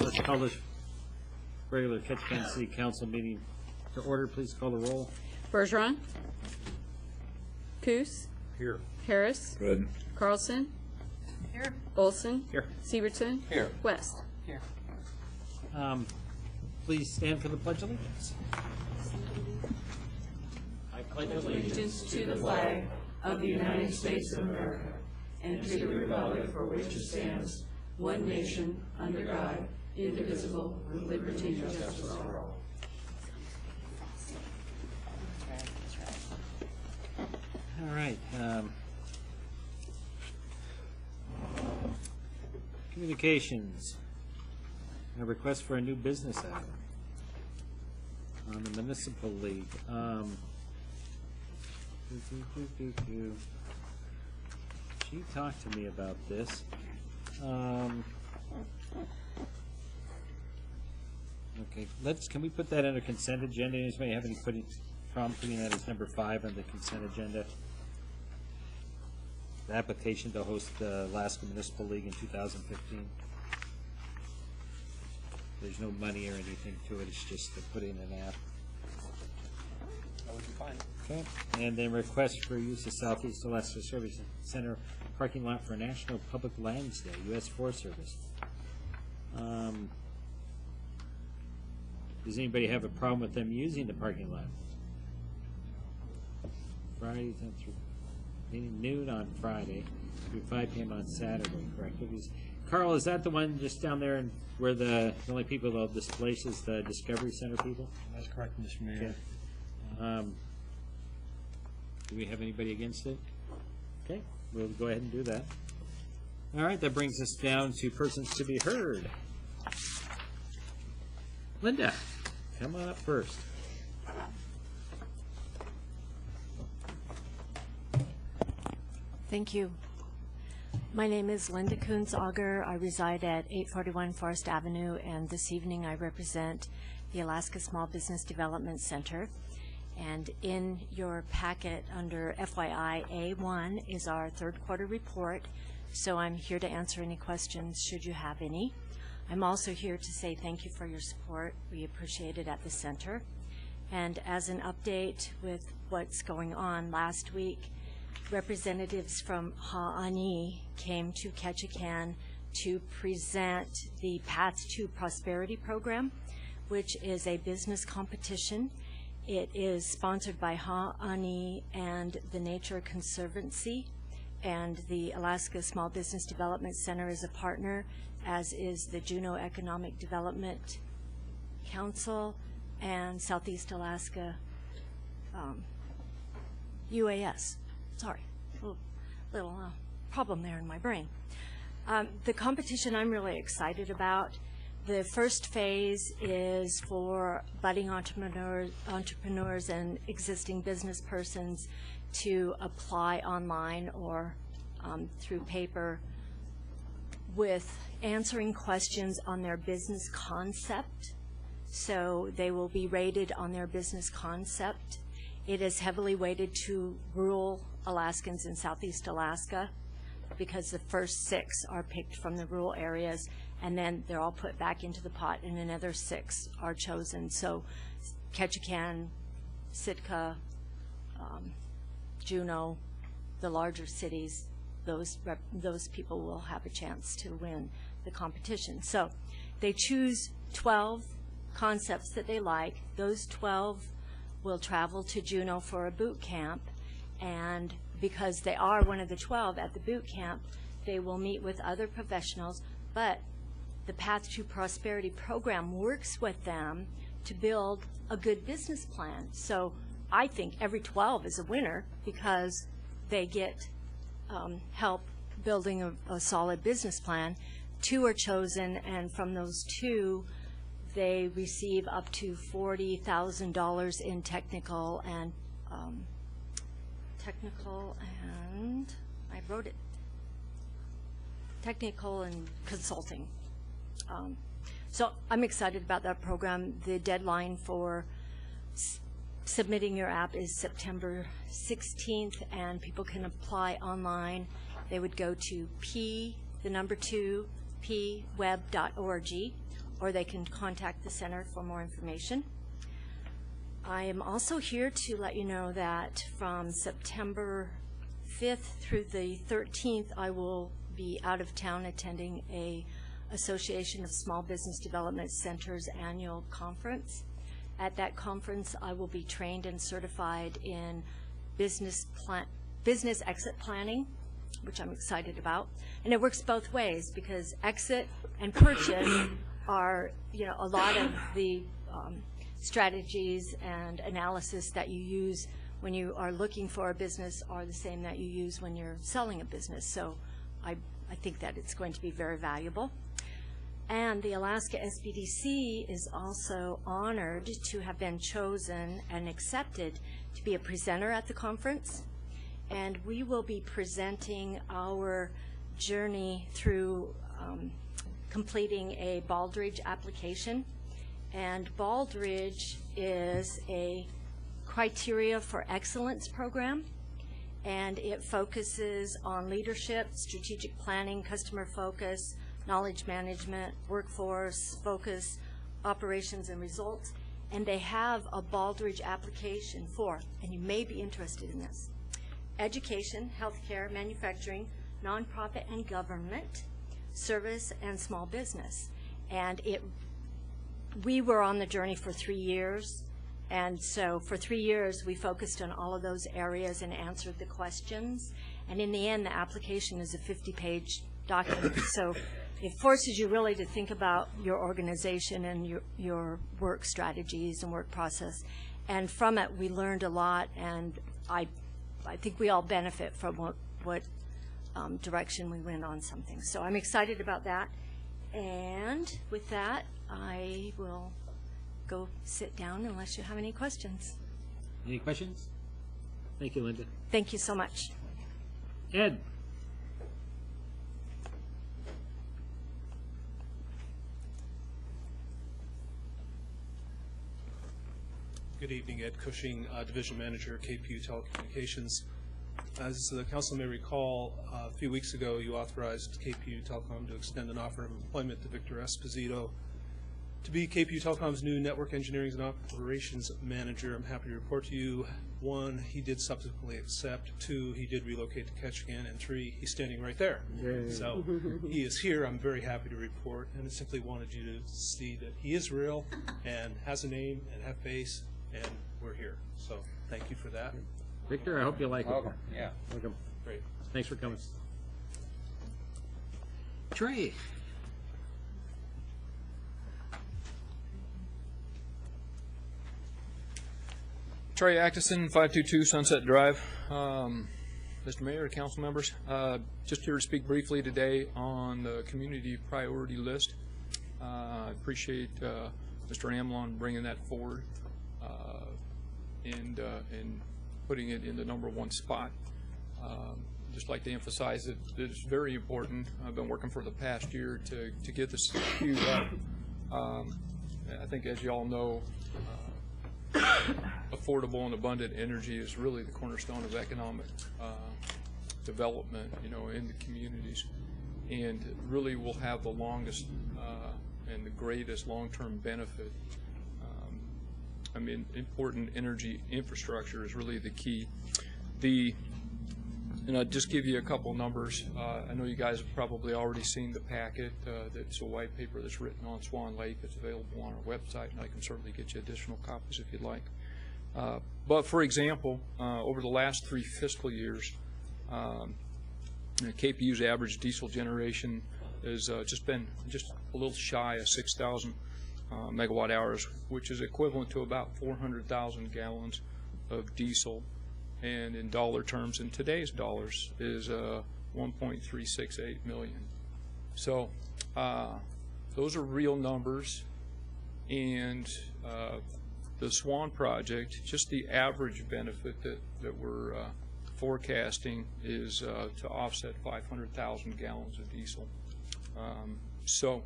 Let's call this regular Ketchikan City Council meeting to order. Please call the roll. Bergeron. Coos. Here. Harris. Good. Carlson. Here. Olson. Here. Siebertson. Here. West. Here. Please stand for the Pledge of Allegiance. I pledge Allegiance to the flag of the United States of America and to the republic for which it stands, one nation, under God, indivisible, with liberty and justice for all. All right. Communications. A request for a new business item on the Municipal League. She talked to me about this. Okay, can we put that under consent agenda? Anybody have any problem putting that as number 5 on the consent agenda? The application to host the Alaska Municipal League in 2015. There's no money or anything to it. It's just to put in an app. That would be fine. Okay. And then request for use of Southeast Alaska Service Center parking lot for National Public Lands Day, U.S. Forest Service. Does anybody have a problem with them using the parking lot? Friday through noon on Friday through 5 p.m. on Saturday, correct? Carl, is that the one just down there where the only people they'll displace is the Discovery Center people? That's correct, Mr. Mayor. Okay. Do we have anybody against it? Okay, we'll go ahead and do that. All right, that brings us down to persons to be heard. Linda, come on up first. Thank you. My name is Linda Coons-Auger. I reside at 841 Forest Avenue, and this evening I represent the Alaska Small Business Development Center. And in your packet under FYI A1 is our third quarter report, so I'm here to answer any questions should you have any. I'm also here to say thank you for your support. We appreciate it at the center. And as an update with what's going on, last week representatives from Ha'ani came to Ketchikan to present the Path to Prosperity program, which is a business competition. It is sponsored by Ha'ani and the Nature Conservancy, and the Alaska Small Business Development Center is a partner, as is the Juneau Economic Development Council and Southeast Alaska UAS. Sorry, little problem there in my brain. The competition I'm really excited about. The first phase is for budding entrepreneurs and existing business persons to apply online or through paper with answering questions on their business concept. So they will be rated on their business concept. It is heavily weighted to rural Alaskans in Southeast Alaska because the first 6 are picked from the rural areas, and then they're all put back into the pot, and another 6 are chosen. So Ketchikan, Sitka, Juneau, the larger cities, those people will have a chance to win the competition. So they choose 12 concepts that they like. Those 12 will travel to Juneau for a boot camp, and because they are one of the 12 at the boot camp, they will meet with other professionals, but the Path to Prosperity program works with them to build a good business plan. So I think every 12 is a winner because they get help building a solid business plan. 2 are chosen, and from those 2, they receive up to $40,000 in technical and I wrote it, technical and consulting. So I'm excited about that program. The deadline for submitting your app is September 16th, and people can apply online. They would go to p2pweb.org, or they can contact the center for more information. I am also here to let you know that from September 5th through the 13th, I will be out of town attending a Association of Small Business Development Centers annual conference. At that conference, I will be trained and certified in business exit planning, which I'm excited about. And it works both ways, because exit and purchase are, a lot of the strategies and analysis that you use when you are looking for a business are the same that you use when you're selling a business. So I think that it's going to be very valuable. And the Alaska SBDC is also honored to have been chosen and accepted to be a presenter at the conference. And we will be presenting our journey through completing a Baldrige application. And Baldrige is a criteria for excellence program, and it focuses on leadership, strategic planning, customer focus, knowledge management, workforce focus, operations and results. And they have a Baldrige application for, and you may be interested in this, education, healthcare, manufacturing, nonprofit and government, service, and small business. And we were on the journey for 3 years. And so for 3 years, we focused on all of those areas and answered the questions. And in the end, the application is a 50-page document. So it forces you really to think about your organization and your work strategies and work process. And from it, we learned a lot, and I think we all benefit from what direction we went on something. So I'm excited about that. And with that, I will go sit down unless you have any questions. Any questions? Thank you, Linda. Thank you so much. Ed? Good evening, Ed Cushing, Division Manager, KPU Telecommunications. As the council may recall, a few weeks ago you authorized KPU Telecom to extend an offer of employment to Victor Esposito to be KPU Telecom's new Network Engineering and Operations Manager. I'm happy to report to you, 1, he did subsequently accept, 2, he did relocate to Ketchikan, and 3, he's standing right there. Yay. So he is here. I'm very happy to report, and I simply wanted you to see that he is real and has a name and have face, and we're here. So thank you for that. Victor, I hope you like it. Welcome, yeah. Welcome. Great. Thanks for coming. Trey? Trey Atkinson, 522 Sunset Drive. Mr. Mayor, council members, just here to speak briefly today on the community priority list. I appreciate Mr. Amlon bringing that forward and putting it in the #1 spot. Just like to emphasize that it's very important. I've been working for the past year to get this queued up. I think, as you all know, affordable and abundant energy is really the cornerstone of economic development, in the communities, and really will have the longest and the greatest long-term benefit. Important energy infrastructure is really the key. And I'll just give you a couple numbers. I know you guys have probably already seen the packet. That's a white paper that's written on Swan Lake. It's available on our website, and I can certainly get you additional copies if you'd like. But for example, over the last 3 fiscal years, KPU's average diesel generation has just been a little shy of 6,000 megawatt hours, which is equivalent to about 400,000 gallons of diesel. And in dollar terms, in today's dollars, is 1.368 million. So those are real numbers. And the Swan project, just the average benefit that we're forecasting is to offset 500,000 gallons of diesel. So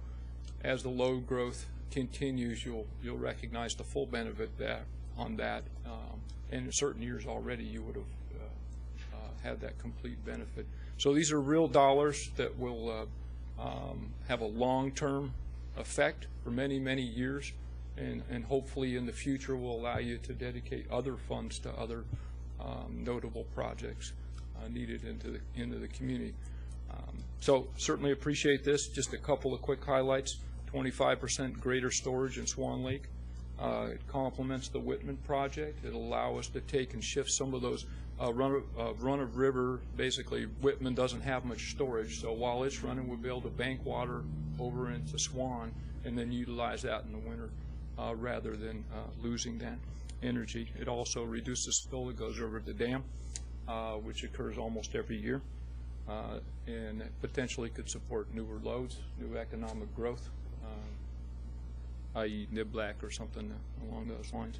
as the load growth continues, you'll recognize the full benefit on that. And in certain years already, you would have had that complete benefit. So these are real dollars that will have a long-term effect for many, many years, and hopefully in the future will allow you to dedicate other funds to other notable projects needed into the community. So certainly appreciate this. Just a couple of quick highlights. 25% greater storage in Swan Lake. It complements the Whitman project. It'll allow us to take and shift some of those run of river. Basically, Whitman doesn't have much storage, so while it's running, we'll be able to bank water over into Swan and then utilize that in the winter rather than losing that energy. It also reduces spill that goes over the dam, which occurs almost every year, and potentially could support newer loads, new economic growth, i.e. Niblack or something along those lines.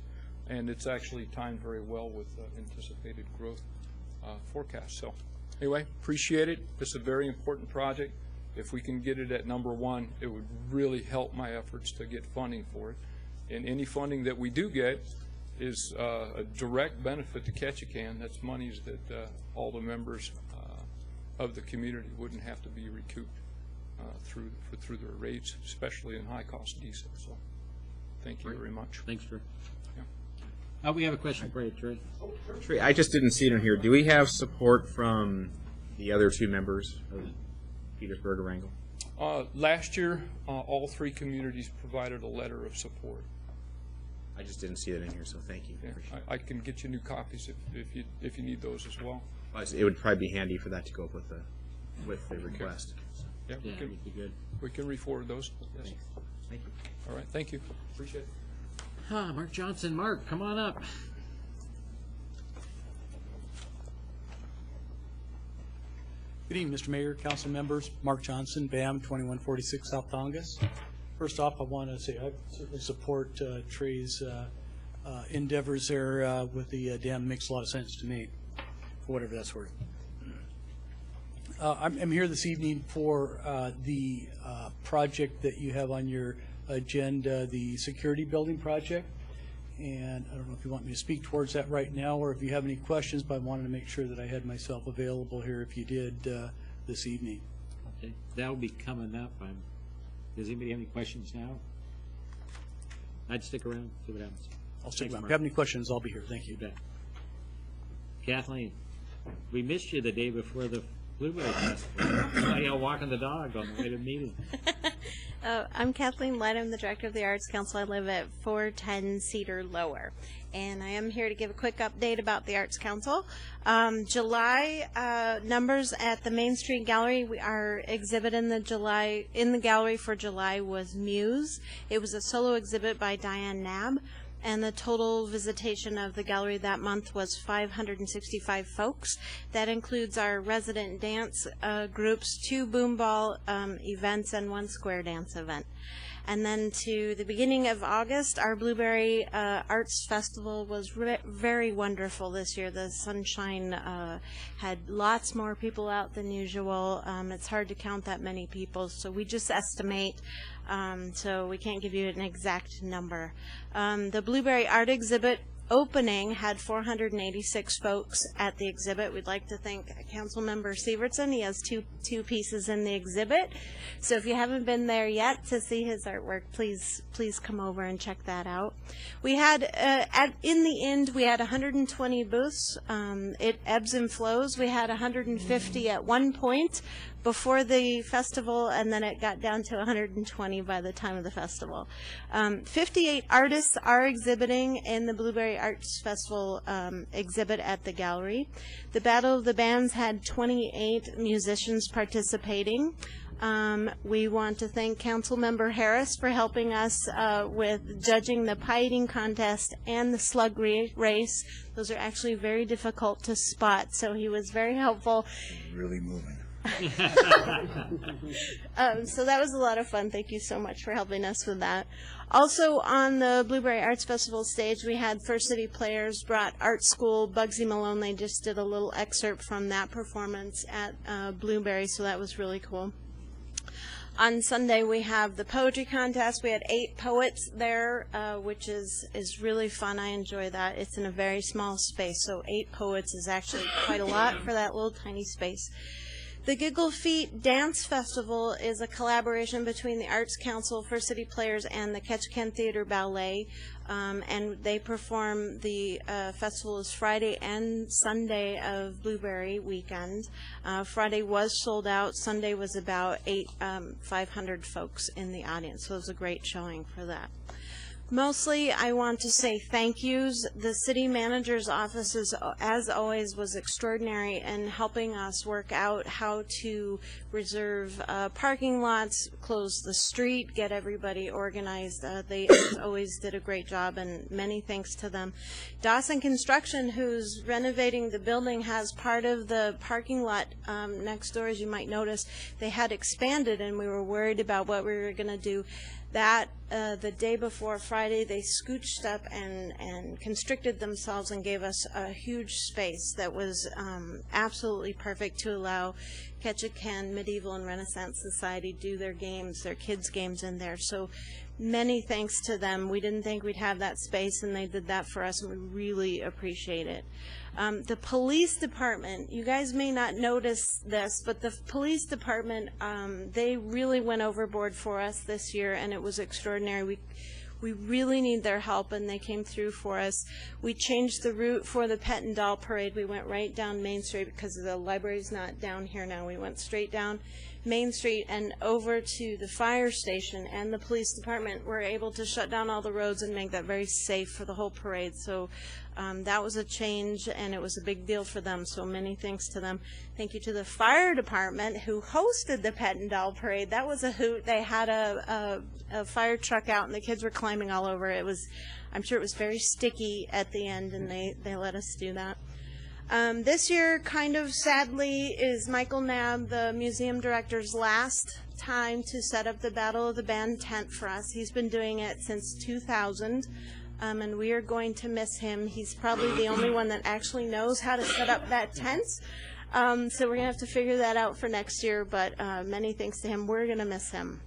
And it's actually timed very well with anticipated growth forecasts. So anyway, appreciate it. This is a very important project. If we can get it at number one, it would really help my efforts to get funding for it. And any funding that we do get is a direct benefit to Ketchikan. That's monies that all the members of the community wouldn't have to be recouped through their rates, especially in high-cost diesel. So thank you very much. Thanks, Drew. We have a question for you, Trey. Trey, I just didn't see it in here. Do we have support from the other two members of Petersburg or Wrangell? Last year, all three communities provided a letter of support. I just didn't see it in here, so thank you. Yeah, I can get you new copies if you need those as well. It would probably be handy for that to go up with the request. Yeah, Yeah, that'd be good. we can re-forward those. Yes. Thanks. Thank you. All right, thank you. Appreciate it. Mark Johnson. Mark, come on up. Good evening, Mr. Mayor, council members. Mark Johnson, BAM 2146 South Tongass. First off, I want to say I certainly support Trey's endeavors there with the dam. Makes a lot of sense to me, for whatever that's worth. I'm here this evening for the project that you have on your agenda, the security building project. And I don't know if you want me to speak towards that right now or if you have any questions, but I wanted to make sure that I had myself available here if you did this evening. Okay, that'll be coming up. Does anybody have any questions now? I'd stick around, see what happens. I'll Thanks, stick around. If Mark. you have any questions, I'll be here. Thank you. You bet. Kathleen, we missed you the day before the Blueberry Festival. Saw you all walking the dog on the way to the meeting. I'm Kathleen Lett. I'm the director of the Arts Council. I live at 410 Cedar Lower. And I am here to give a quick update about the Arts Council. July numbers at the Main Street Gallery. Our exhibit in the gallery for July was Muse. It was a solo exhibit by Diane Knabb. And the total visitation of the gallery that month was 565 folks. That includes our resident dance groups, 2 boomball events, and 1 square dance event. And then to the beginning of August, our Blueberry Arts Festival was very wonderful this year. The sunshine had lots more people out than usual. It's hard to count that many people, so we just estimate. So we can't give you an exact number. The Blueberry Art Exhibit opening had 486 folks at the exhibit. We'd like to thank Councilmember Sievertson. He has two pieces in the exhibit. So if you haven't been there yet to see his artwork, please come over and check that out. We had, in the end, we had 120 booths. It ebbs and flows. We had 150 at one point before the festival, and then it got down to 120 by the time of the festival. 58 artists are exhibiting in the Blueberry Arts Festival exhibit at the gallery. The Battle of the Bands had 28 musicians participating. We want to thank Councilmember Harris for helping us with judging the pie eating contest and the slug race. Those are actually very difficult to spot, so he was very helpful. Really moving. So that was a lot of fun. Thank you so much for helping us with that. Also on the Blueberry Arts Festival stage, we had First City Players brought Art School. Bugsy Malone, they just did a little excerpt from that performance at Blueberry, so that was really cool. On Sunday, we have the poetry contest. We had 8 poets there, which is really fun. I enjoy that. It's in a very small space, so 8 poets is actually quite a lot for that little tiny space. The Giggle Feet Dance Festival is a collaboration between the Arts Council for City Players and the Ketchikan Theater Ballet, and they perform. The festival is Friday and Sunday of Blueberry weekend. Friday was sold out. Sunday was about 500 folks in the audience, so it was a great showing for that. Mostly, I want to say thank yous. The city manager's office, as always, was extraordinary in helping us work out how to reserve parking lots, close the street, get everybody organized. They always did a great job, and many thanks to them. Dawson Construction, who's renovating the building, has part of the parking lot next door. As you might notice, they had expanded, and we were worried about what we were going to do. That the day before Friday, they scooched up and constricted themselves and gave us a huge space that was absolutely perfect to allow Ketchikan Medieval and Renaissance Society do their games, their kids' games in there. So many thanks to them. We didn't think we'd have that space, and they did that for us, and we really appreciate it. The police department, you guys may not notice this, but the police department, they really went overboard for us this year, and it was extraordinary. We really need their help, and they came through for us. We changed the route for the Pet and Doll Parade. We went right down Main Street because the library's not down here now. We went straight down Main Street and over to the fire station, and the police department were able to shut down all the roads and make that very safe for the whole parade. So that was a change, and it was a big deal for them, so many thanks to them. Thank you to the fire department who hosted the Pet and Doll Parade. That was a hoot. They had a fire truck out, and the kids were climbing all over it. I'm sure it was very sticky at the end, and they let us do that. This year, kind of sadly, is Michael Knabb, the museum director's last time to set up the Battle of the Band tent for us. He's been doing it since 2000, and we are going to miss him. He's probably the only one that actually knows how to set up that tent, so we're going to have to figure that out for next year, but many thanks to him. We're going to miss him.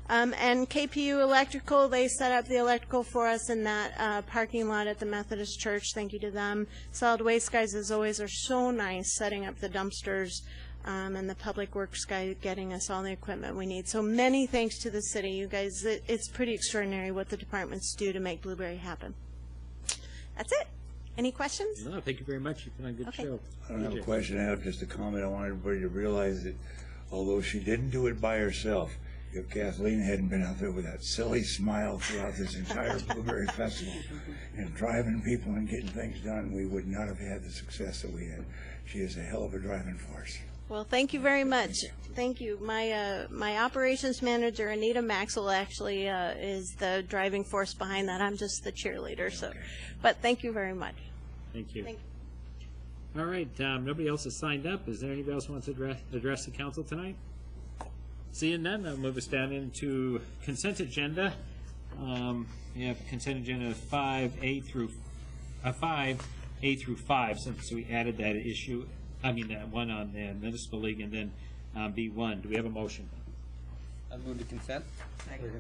And KPU Electrical, they set up the electrical for us in that parking lot at the Methodist Church. Thank you to them. Solid Waste guys, as always, are so nice setting up the dumpsters, and the Public Works guy getting us all the equipment we need. So many thanks to the city. You guys, it's pretty extraordinary what the departments do to make Blueberry happen. That's it. Any questions? No, thank you very much. You've done a good show. I don't have a question. I have just a comment. I want everybody to realize that although she didn't do it by herself, if Kathleen hadn't been out there with that silly smile throughout this entire Blueberry Festival and driving people and getting things done, we would not have had the success that we had. She is a hell of a driving force. Well, thank you very much. Thank you. My operations manager, Anita Maxwell, actually is the driving force behind that. I'm just the cheerleader. So, but thank you very much. Thank you. All right. Nobody else has signed up. Is there anybody else who wants to address the council tonight? Seeing none, that'll move us down into consent agenda. We have consent agenda 5A through 5, since we added that issue. That one on the municipal league, and then B1. Do we have a motion? I move to consent.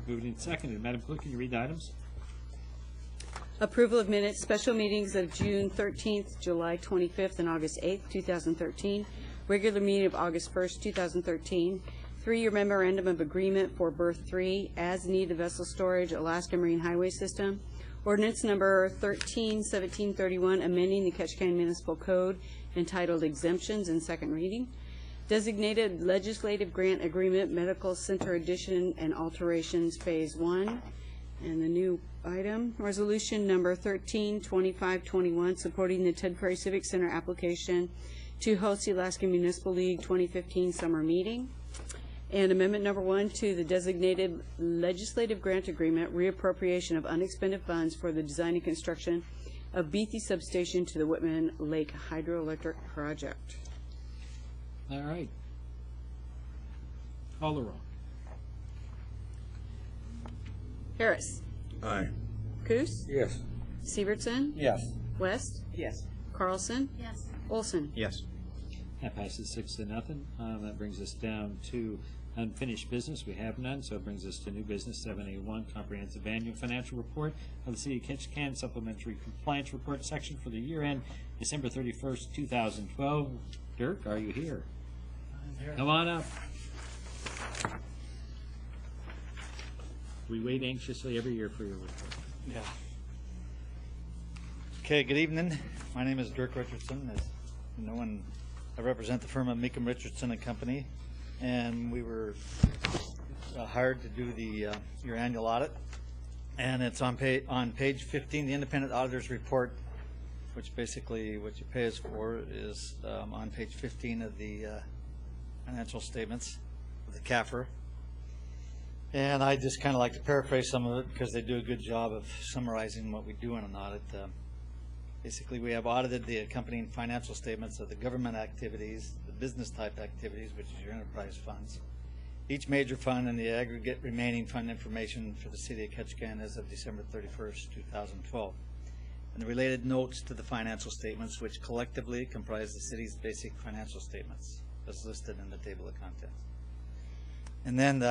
Moved and seconded. Madam Clerk, can you read the items? Approval of minutes, special meetings of June 13th, July 25th, and August 8th, 2013. Regular meeting of August 1st, 2013. 3-year memorandum of agreement for Berth 3 as needed vessel storage, Alaska Marine Highway System. Ordinance number 13-1731, amending the Ketchikan Municipal Code entitled Exemptions, in second reading. Designated legislative grant agreement, Medical Center addition and alterations, Phase 1. And the new item, resolution number 13-2521, supporting the Ted Prairie Civic Center application to host the Alaska Municipal League 2015 summer meeting. And amendment number 1 to the designated legislative grant agreement, reappropriation of unexpended funds for the design and construction of Beatty Substation to the Whitman Lake Hydroelectric Project. All right. Call the roll. Harris. Aye. Coos. Yes. Severson. Yes. West. Yes. Carlson. Yes. Olson. Yes. That passes 6-0. That brings us down to unfinished business. We have none, so it brings us to new business. 7A1, comprehensive annual financial report of the City of Ketchikan, supplementary compliance report section for the year end December 31st, 2012. Dirk, are you here? Come on up. We wait anxiously every year for your report. Yeah. Okay, good evening. My name is Dirk Richardson. As you know, and I represent the firm of Meekum Richardson and Company, and we were hired to do the your annual audit. And it's on page 15, the independent auditor's report, which basically what you pay us for is on page 15 of the financial statements of the CAFR. And I just kind of like to paraphrase some of it because they do a good job of summarizing what we do in an audit. Basically, we have audited the accompanying financial statements of the government activities, the business type activities, which is your enterprise funds, each major fund, and the aggregate remaining fund information for the city of Ketchikan as of December 31st, 2012. And the related notes to the financial statements, which collectively comprise the city's basic financial statements, as listed in the table of contents. And then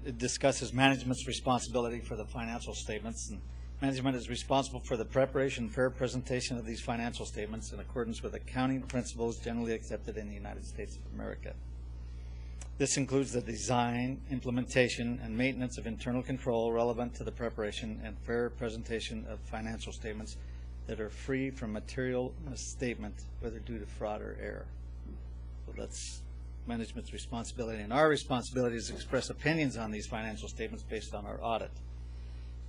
it discusses management's responsibility for the financial statements. And management is responsible for the preparation and fair presentation of these financial statements in accordance with accounting principles generally accepted in the United States of America. This includes the design, implementation, and maintenance of internal control relevant to the preparation and fair presentation of financial statements that are free from material misstatement, whether due to fraud or error. So that's management's responsibility. And our responsibility is to express opinions on these financial statements based on our audit.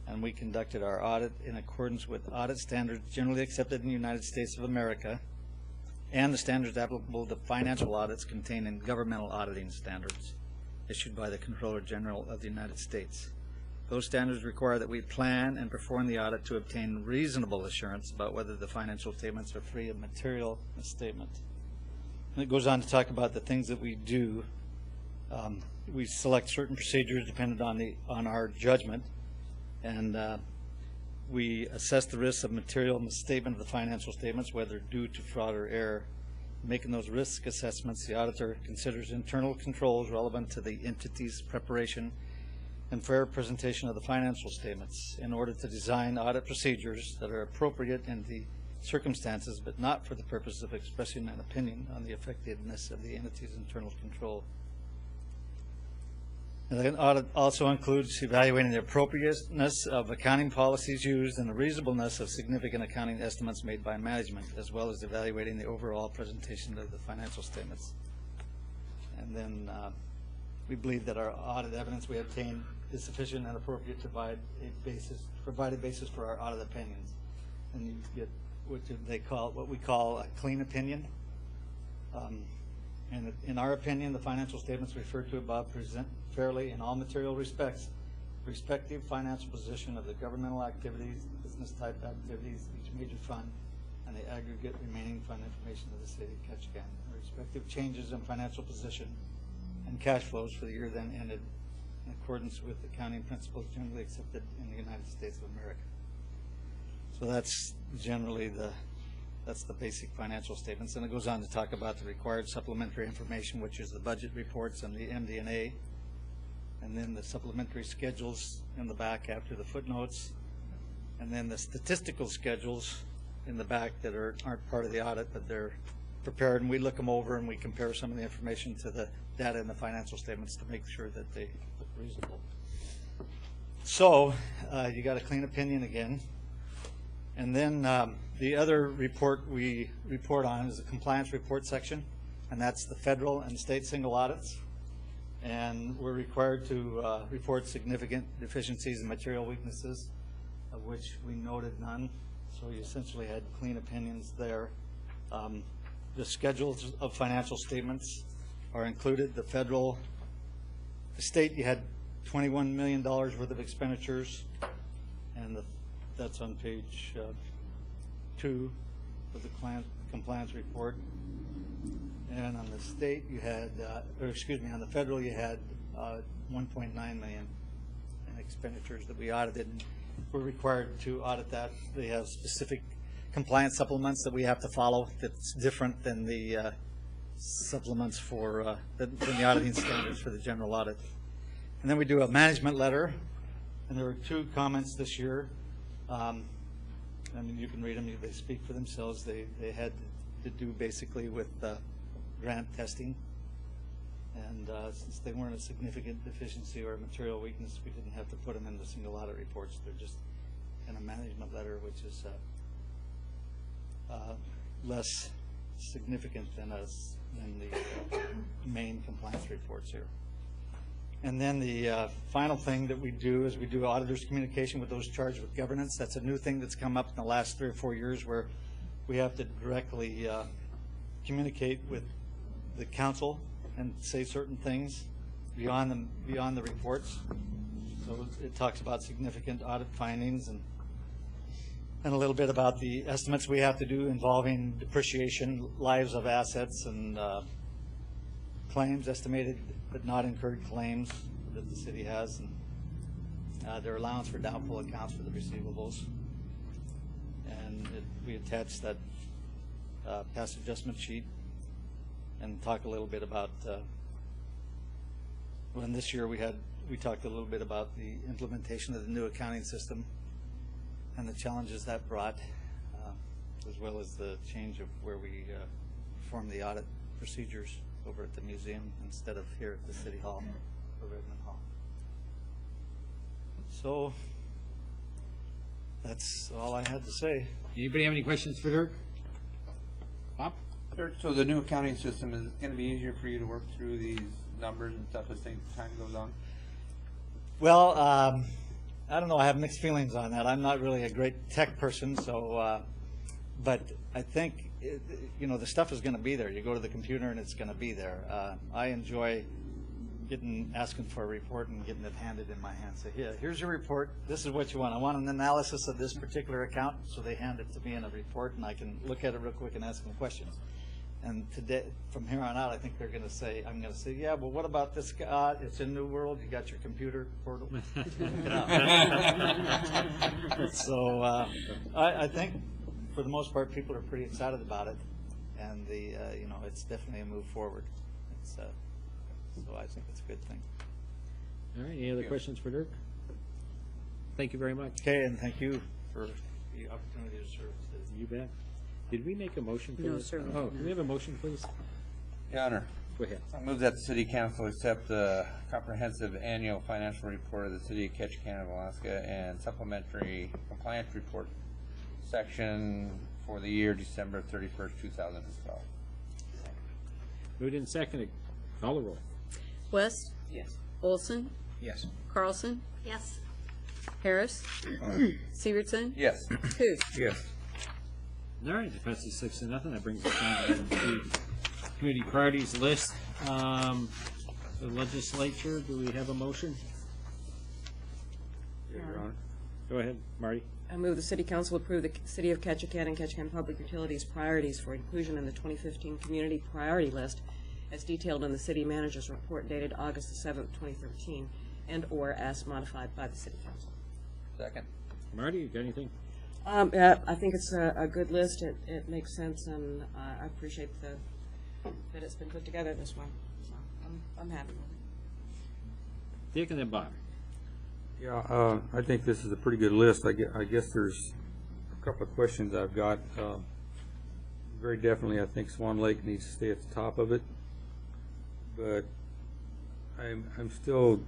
And we conducted our audit in accordance with audit standards generally accepted in the United States of America and the standards applicable to financial audits contained in governmental auditing standards issued by the Comptroller General of the United States. Those standards require that we plan and perform the audit to obtain reasonable assurance about whether the financial statements are free of material misstatement. And it goes on to talk about the things that we do. We select certain procedures dependent on our judgment, and we assess the risks of material misstatement of the financial statements, whether due to fraud or error. Making those risk assessments, the auditor considers internal controls relevant to the entity's preparation and fair presentation of the financial statements in order to design audit procedures that are appropriate in the circumstances, but not for the purpose of expressing an opinion on the effectiveness of the entity's internal control. And the audit also includes evaluating the appropriateness of accounting policies used and the reasonableness of significant accounting estimates made by management, as well as evaluating the overall presentation of the financial statements. And then we believe that our audit evidence we obtain is sufficient and appropriate to provide a basis for our audit opinions. And you get what we call a clean opinion. And in our opinion, the financial statements referred to above present fairly in all material respects the respective financial position of the governmental activities, business type activities, each major fund, and the aggregate remaining fund information of the city of Ketchikan, the respective changes in financial position and cash flows for the year then ended in accordance with accounting principles generally accepted in the United States of America. So that's generally that's the basic financial statements. And it goes on to talk about the required supplementary information, which is the budget reports and the MD&A, and then the supplementary schedules in the back after the footnotes, and then the statistical schedules in the back that aren't part of the audit, but they're prepared, and we look them over and we compare some of the information to the data in the financial statements to make sure that they look reasonable. So you got a clean opinion again. And then the other report we report on is the compliance report section, and that's the federal and state single audits. And we're required to report significant deficiencies and material weaknesses, of which we noted none. So you essentially had clean opinions there. The schedules of financial statements are included. The state, you had $21 million worth of expenditures, and that's on page 2 of the compliance report. And on the state, you had, on the federal, you had 1.9 million in expenditures that we audited. And we're required to audit that. They have specific compliance supplements that we have to follow that's different than the supplements for than the auditing standards for the general audit. And then we do a management letter, and there were 2 comments this year. I mean, you can read them. They speak for themselves. They had to do basically with grant testing. And since they weren't a significant deficiency or a material weakness, we didn't have to put them in the single audit reports. They're just in a management letter, which is less significant than the main compliance reports here. And then the final thing that we do is we do auditors' communication with those charged with governance. That's a new thing that's come up in the last 3 or 4 years, where we have to directly communicate with the council and say certain things beyond the reports. So it talks about significant audit findings and a little bit about the estimates we have to do involving depreciation, lives of assets, and claims, estimated but not incurred claims that the city has, and their allowance for doubtful accounts for the receivables. And we attach that past adjustment sheet and talk a little bit about when this year we talked a little bit about the implementation of the new accounting system and the challenges that brought, as well as the change of where we perform the audit procedures over at the museum instead of here at the City Hall or Redmond Hall. So that's all I had to say. Anybody have any questions for Dirk? Bob? Dirk, so the new accounting system, is it going to be easier for you to work through these numbers and stuff as time goes on? Well, I don't know. I have mixed feelings on that. I'm not really a great tech person, so but I think the stuff is going to be there. You go to the computer and it's going to be there. I enjoy asking for a report and getting it handed in my hand. Say, here's your report. This is what you want. I want an analysis of this particular account, so they hand it to me in a report, and I can look at it real quick and ask them questions. And today, from here on out, I think I'm going to say, yeah, well, what about this guy? It's a new world. You got your computer portal. So I think, for the most part, people are pretty excited about it, and it's definitely a move forward. So I think it's a good thing. All right. Any other questions for Dirk? Thank you very much. Okay, and thank you for the opportunity to serve. You bet. Did we make a motion for No, this? sir. Oh, can we have a motion, please? Your Honor, Go ahead. I move that the City Council accept the comprehensive annual financial report of the City of Ketchikan, Alaska, and supplementary compliance report section for the year December 31st, 2012. Moved and seconded. Call the roll. West, Yes. Olson, Yes. Carlson, Yes. Harris, Severson, Yes. Coos. Yes. All right, it passes 6-0. That brings us down to the community priorities list. The legislature, do we have a motion? Your Honor. Go ahead, Marty. I move the City Council approve the City of Ketchikan and Ketchikan Public Utilities priorities for inclusion in the 2015 Community Priority List as detailed in the City Manager's Report dated August 7, 2013, and/or as modified by the City Council. Second. Marty, you got anything? I think it's a good list. It makes sense, and I appreciate that it's been put together this way. So I'm happy with it. Dick and then Bob. Yeah, I think this is a pretty good list. I guess there's a couple of questions I've got. Very definitely, I think Swan Lake needs to stay at the top of it. But I'm still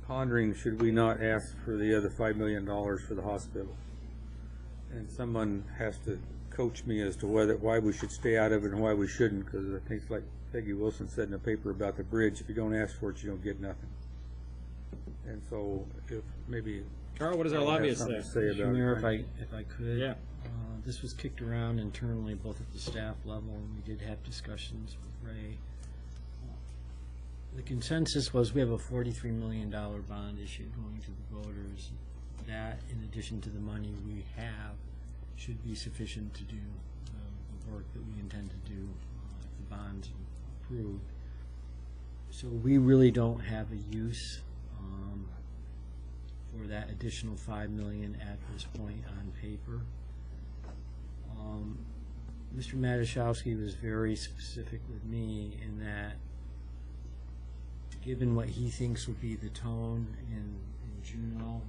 pondering, should we not ask for the other $5 million for the hospital? And someone has to coach me as to why we should stay out of it and why we shouldn't, because I think, like Peggy Wilson said in the paper about the bridge, if you don't ask for it, you don't get nothing. And so, if maybe Carl, what does our lobbyist say? About Mayor, it? if I could. Yeah. This was kicked around internally, both at the staff level, and we did have discussions with Ray. The consensus was we have a $43 million bond issue going to the voters. That, in addition to the money we have, should be sufficient to do the work that we intend to do if the bonds are approved. So we really don't have a use for that additional $5 million at this point on paper. Mr. Matuszewski was very specific with me in that, given what he thinks will be the tone in Juneau,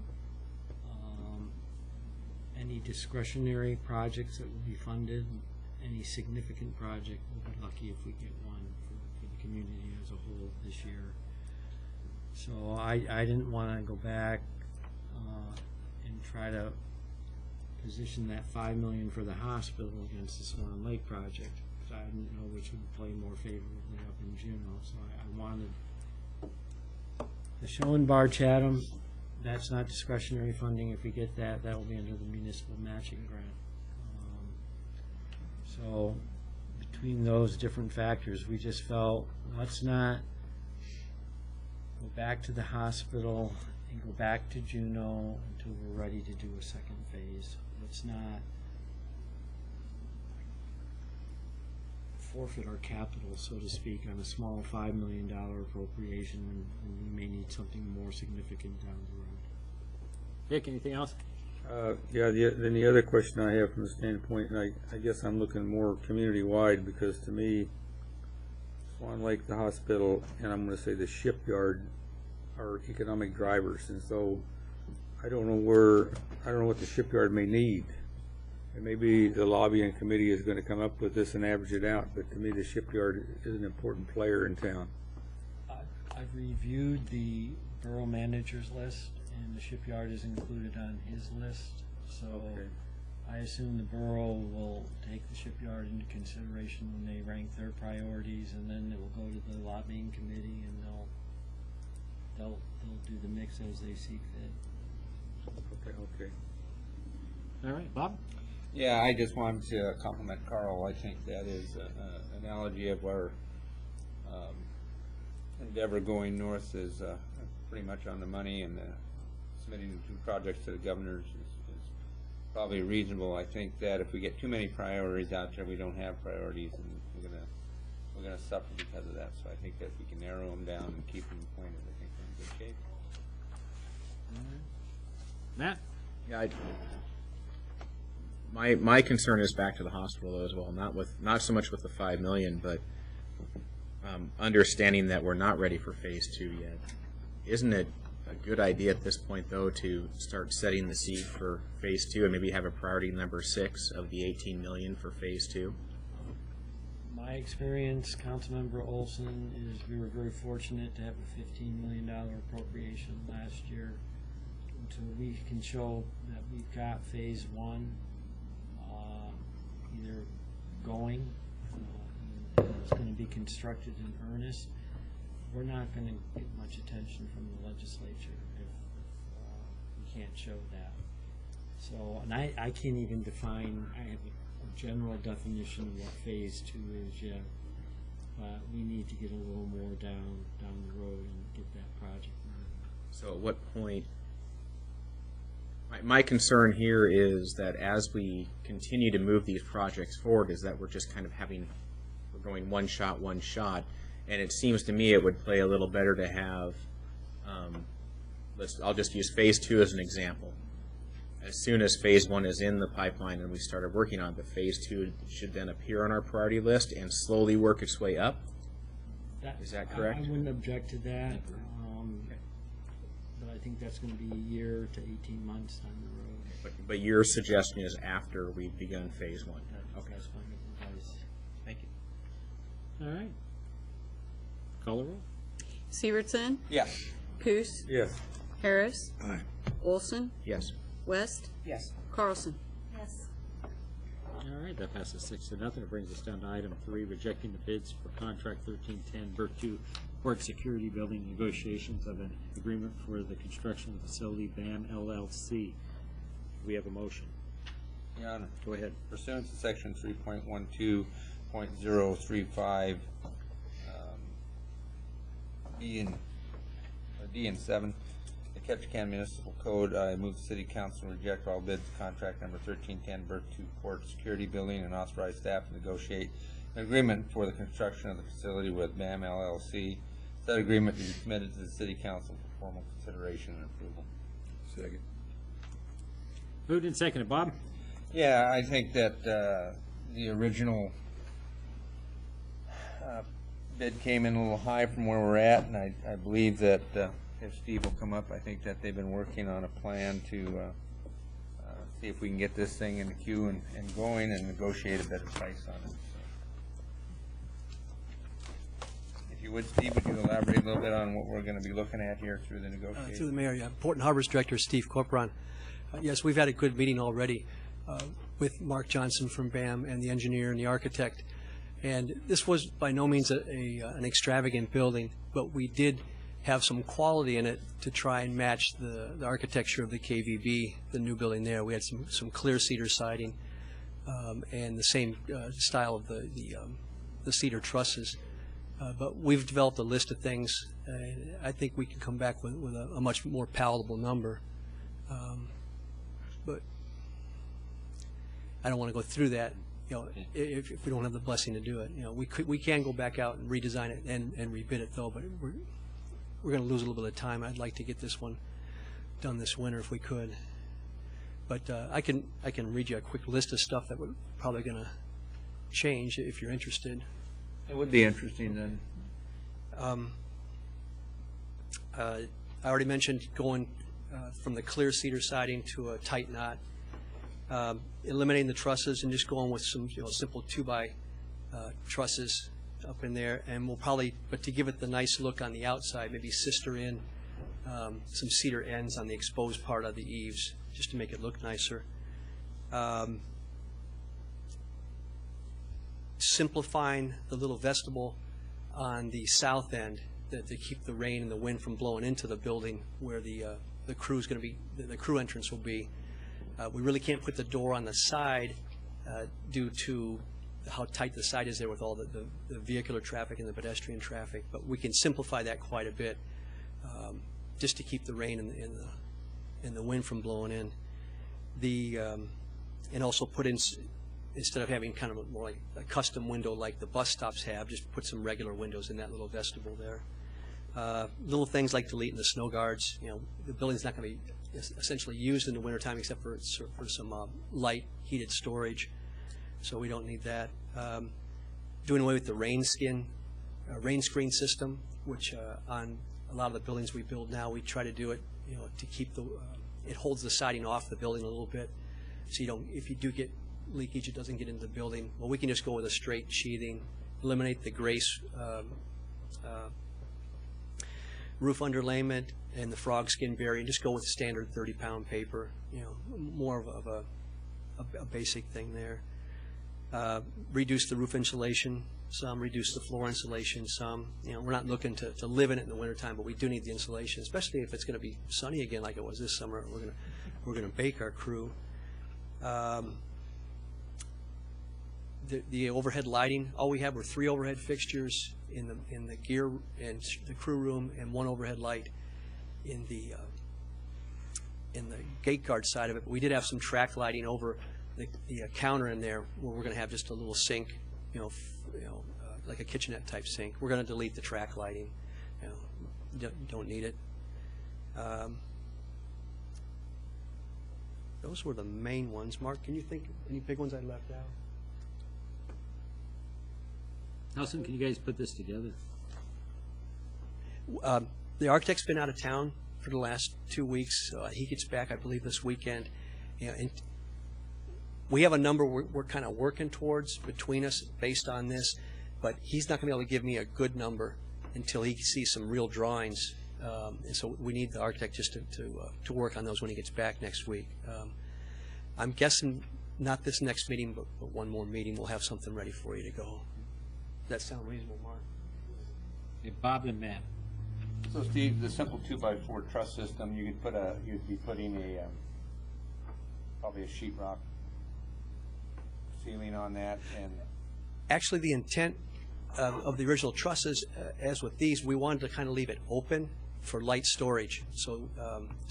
any discretionary projects that will be funded, any significant project, we'll be lucky if we get one community as a whole this year. So I didn't want to go back and try to position that $5 million for the hospital against the Swan Lake project, because I didn't know which would play more favorably up in Juneau. So I wanted the Schoenbar Chatham. That's not discretionary funding. If we get that, that will be under the municipal matching grant. So between those different factors, we just felt, let's not go back to the hospital and go back to Juneau until we're ready to do a second phase. Let's not forfeit our capital, so to speak, on a small $5 million appropriation when we may need something more significant down the road. Dick, anything else? Then the other question I have from the standpoint, and I guess I'm looking more community-wide, because to me, Swan Lake, the hospital, and I'm going to say the shipyard are economic drivers, and so I don't know what the shipyard may need. And maybe the lobbying committee is going to come up with this and average it out, but to me the shipyard is an important player in town. I've reviewed the borough manager's list, and the shipyard is included on his list. So Okay. I assume the borough will take the shipyard into consideration when they rank their priorities, and then it will go to the lobbying committee, and they'll do the mix as they see fit. Okay. All right, Bob? Yeah, I just wanted to compliment Carl. I think that is an analogy of our endeavor going north is pretty much on the money, and submitting the two projects to the governors is probably reasonable. I think that if we get too many priorities out there, we don't have priorities, and we're gonna suffer because of that. So I think that if we can narrow them down and keep them pointed, I think we're in good shape. Matt? Yeah, my concern is back to the hospital though as well. Not so much with the $5 million, but understanding that we're not ready for phase 2 yet. Isn't it a good idea at this point though to start setting the seed for phase 2 and maybe have a priority number 6 of the $18 million for phase 2? My experience, Councilmember Olson, is we were very fortunate to have a $15 million appropriation last year. Until we can show that we've got phase 1 either going, and it's going to be constructed in earnest, we're not going to get much attention from the legislature if we can't show that. So, and I can't even define, I have a general definition of what phase 2 is yet, but we need to get a little more down the road and get that project moving. So at what point, my concern here is that as we continue to move these projects forward, is that we're just kind of we're going one shot, and it seems to me it would play a little better to have, I'll just use phase 2 as an example. As soon as phase 1 is in the pipeline and we started working on it, the phase 2 should then appear on our priority list and slowly work its way up. Is that correct? I wouldn't object to that. But I think that's going to be a year to 18 months down the road. But your suggestion is after we've begun phase 1. Okay. That's fine with advice. Thank you. All right. Call the roll. Severson? Yes. Coos? Yes. Harris? Aye. Olson? Yes. West? Yes. Carlson? Yes. All right, that passes 6-0. It brings us down to item 3, rejecting the bids for contract 1310 Berth 2 Port Security Building negotiations of an agreement for the construction of the facility, BAM LLC. We have a motion. Your Honor. Go ahead. Pursuant to section 3.12.035, D and 7, the Ketchikan Municipal Code, I move the City Council reject all bids for contract number 1310 Berth 2 Port Security Building and authorize staff to negotiate an agreement for the construction of the facility with BAM LLC. Said agreement to be submitted to the City Council for formal consideration and approval. Second. Moved and seconded. Bob? Yeah, I think that the original bid came in a little high from where we're at, and I believe that if Steve will come up, I think that they've been working on a plan to see if we can get this thing in the queue and going and negotiate a better price on it. So, if If you would, Steve, would you elaborate a little bit on what we're going to be looking at here through the negotiations? Through the mayor, yeah. Port and Harbors Director Steve Corporon. Yes, we've had a good meeting already with Mark Johnson from BAM and the engineer and the architect. And this was by no means an extravagant building, but we did have some quality in it to try and match the architecture of the KVB, the new building there. We had some clear cedar siding and the same style of the cedar trusses. But we've developed a list of things. I think we can come back with a much more palatable number. But I don't want to go through that. You know, if we don't have the blessing to do it, you know, we can go back out and redesign it and rebid it though. But we're going to lose a little bit of time. I'd like to get this one done this winter if we could. But I can read you a quick list of stuff that we're probably going to change if you're interested. It would be interesting then. I already mentioned going from the clear cedar siding to a tight knot, eliminating the trusses and just going with some simple 2x trusses up in there, and we'll probably, but to give it the nice look on the outside, maybe sister in some cedar ends on the exposed part of the eaves just to make it look nicer. Simplifying the little vestibule on the south end to keep the rain and the wind from blowing into the building where the crew's going to be, the crew entrance will be. We really can't put the door on the side due to how tight the side is there with all the vehicular traffic and the pedestrian traffic, but we can simplify that quite a bit just to keep the rain and the wind from blowing in. And also put in, instead of having kind of more like a custom window like the bus stops have, just put some regular windows in that little vestibule there. Little things like deleting the snow guards. You know, the building's not going to be essentially used in the wintertime except for some light heated storage, so we don't need that. Doing away with the rain screen system, which on a lot of the buildings we build now, we try to do it, you know, to keep it holds the siding off the building a little bit, so you don't, if you do get leakage, it doesn't get into the building. Well, we can just go with a straight sheathing, eliminate the gray roof underlayment and the frog skin barrier, and just go with standard 30-pound paper. You know, more of a basic thing there. Reduce the roof insulation some, reduce the floor insulation some. You know, we're not looking to live in it in the wintertime, but we do need the insulation, especially if it's going to be sunny again like it was this summer. We're going to bake our crew. The overhead lighting, all we had were 3 overhead fixtures in the gear and the crew room, and 1 overhead light in the gate guard side of it. But we did have some track lighting over the counter in there, where we're going to have just a little sink, like a kitchenette type sink. We're going to delete the track lighting. Don't need it. Those were the main ones. Mark, can you think of any big ones I left out? How soon can you guys put this together? The architect's been out of town for the last 2 weeks. He gets back, I believe, this weekend. And we have a number we're kind of working towards between us based on this, but he's not going to be able to give me a good number until he sees some real drawings. And so we need the architect just to work on those when he gets back next week. I'm guessing not this next meeting, but one more meeting, we'll have something ready for you to go. Does that sound reasonable, Mark? Hey, Bob and Matt. So, Steve, the simple 2x4 truss system, you'd be putting probably a sheetrock ceiling on that, and actually the intent of the original trusses, as with these, we wanted to kind of leave it open for light storage, so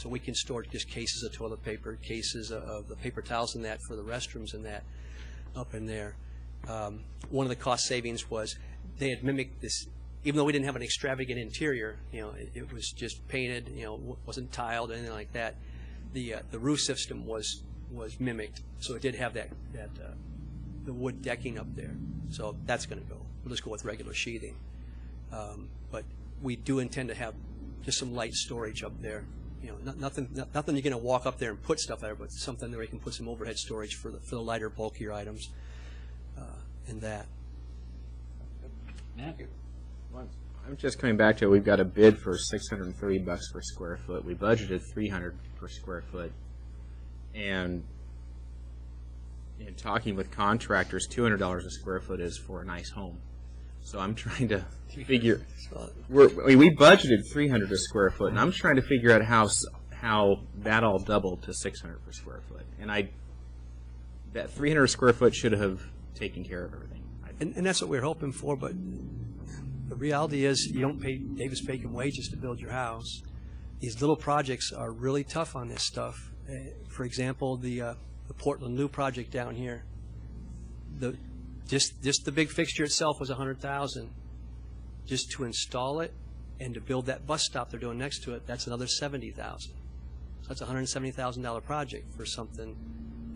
we can store just cases of toilet paper, cases of the paper towels and that for the restrooms and that up in there. One of the cost savings was they had mimicked this, even though we didn't have an extravagant interior, it was just painted, wasn't tiled or anything like that. The roof system was mimicked, so it did have that the wood decking up there. So that's going to go. We'll just go with regular sheathing. But we do intend to have just some light storage up there. Nothing you're going to walk up there and put stuff there, but something where you can put some overhead storage for the lighter, bulkier items. And that. Matt? I'm just coming back to it. We've got a bid for $630 per square foot. We budgeted $300 per square foot. And in talking with contractors, $200 a square foot is for a nice home. So I'm trying to figure. We budgeted $300 a square foot, and I'm trying to figure out how that all doubled to $600 per square foot. And that 300 square foot should have taken care of everything. And that's what we're hoping for, but the reality is you don't pay Davis-Bacon wages to build your house. These little projects are really tough on this stuff. For example, the Portland Loop project down here, just the big fixture itself was $100,000. Just to install it and to build that bus stop they're doing next to it, that's another $70,000. So that's a $170,000 project for something,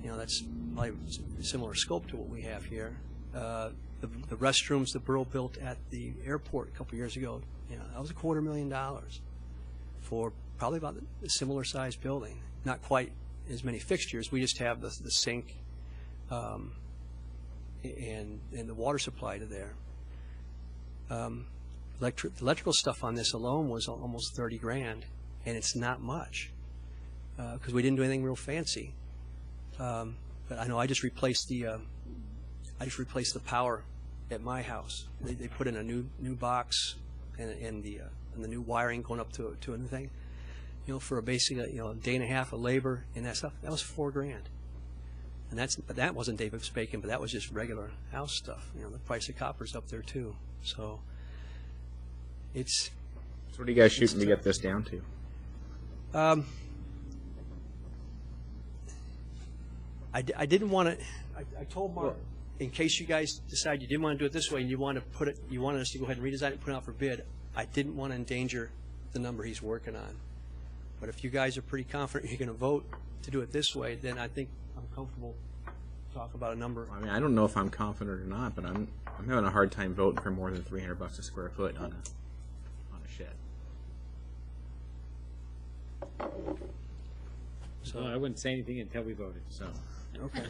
that's probably similar scope to what we have here. The restrooms the borough built at the airport a couple years ago, that was $250,000 for probably about a similar sized building. Not quite as many fixtures. We just have the sink and the water supply to there. Electrical stuff on this alone was almost $30,000, and it's not much because we didn't do anything real fancy. But I know I just replaced the power at my house. They put in a new box and the new wiring going up to a new thing. For a basic a day and a half of labor and that stuff, that was $4,000. And that wasn't Davis-Bacon, but that was just regular house stuff. The price of copper's up there too. So it's. So what are you guys shooting to get this down to? I didn't want to. I told Mark, in case you guys decide you didn't want to do it this way and you wanted us to go ahead and redesign it and put it out for bid, I didn't want to endanger the number he's working on. But if you guys are pretty confident you're going to vote to do it this way, then I think I'm comfortable to talk about a number. I mean, I don't know if I'm confident or not, but I'm having a hard time voting for more than $300 a square foot on a shed. So I wouldn't say anything until we voted. So okay.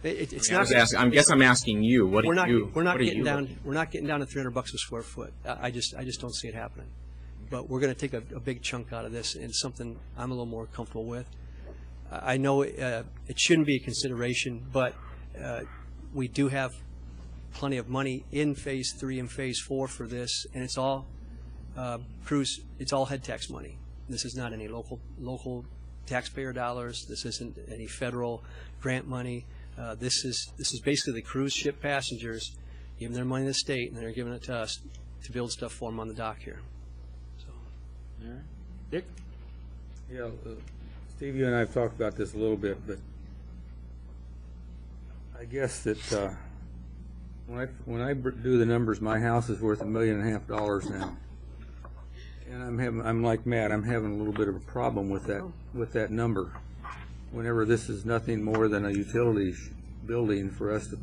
I'm asking you. We're not getting down to $300 a square foot. I just don't see it happening. But we're going to take a big chunk out of this, and something I'm a little more comfortable with. I know it shouldn't be a consideration, but we do have plenty of money in Phase 3 and Phase 4 for this, and it's all it's all head tax money. This is not any local taxpayer dollars. This isn't any federal grant money. This is basically the cruise ship passengers giving their money to the state, and they're giving it to us to build stuff for them on the dock here. All right. Dick? Yeah, Steve, you and I have talked about this a little bit, but I guess that when I do the numbers, my house is worth $1.5 million now, and I'm like Matt. I'm having a little bit of a problem with that number. Whenever this is nothing more than a utility building for us to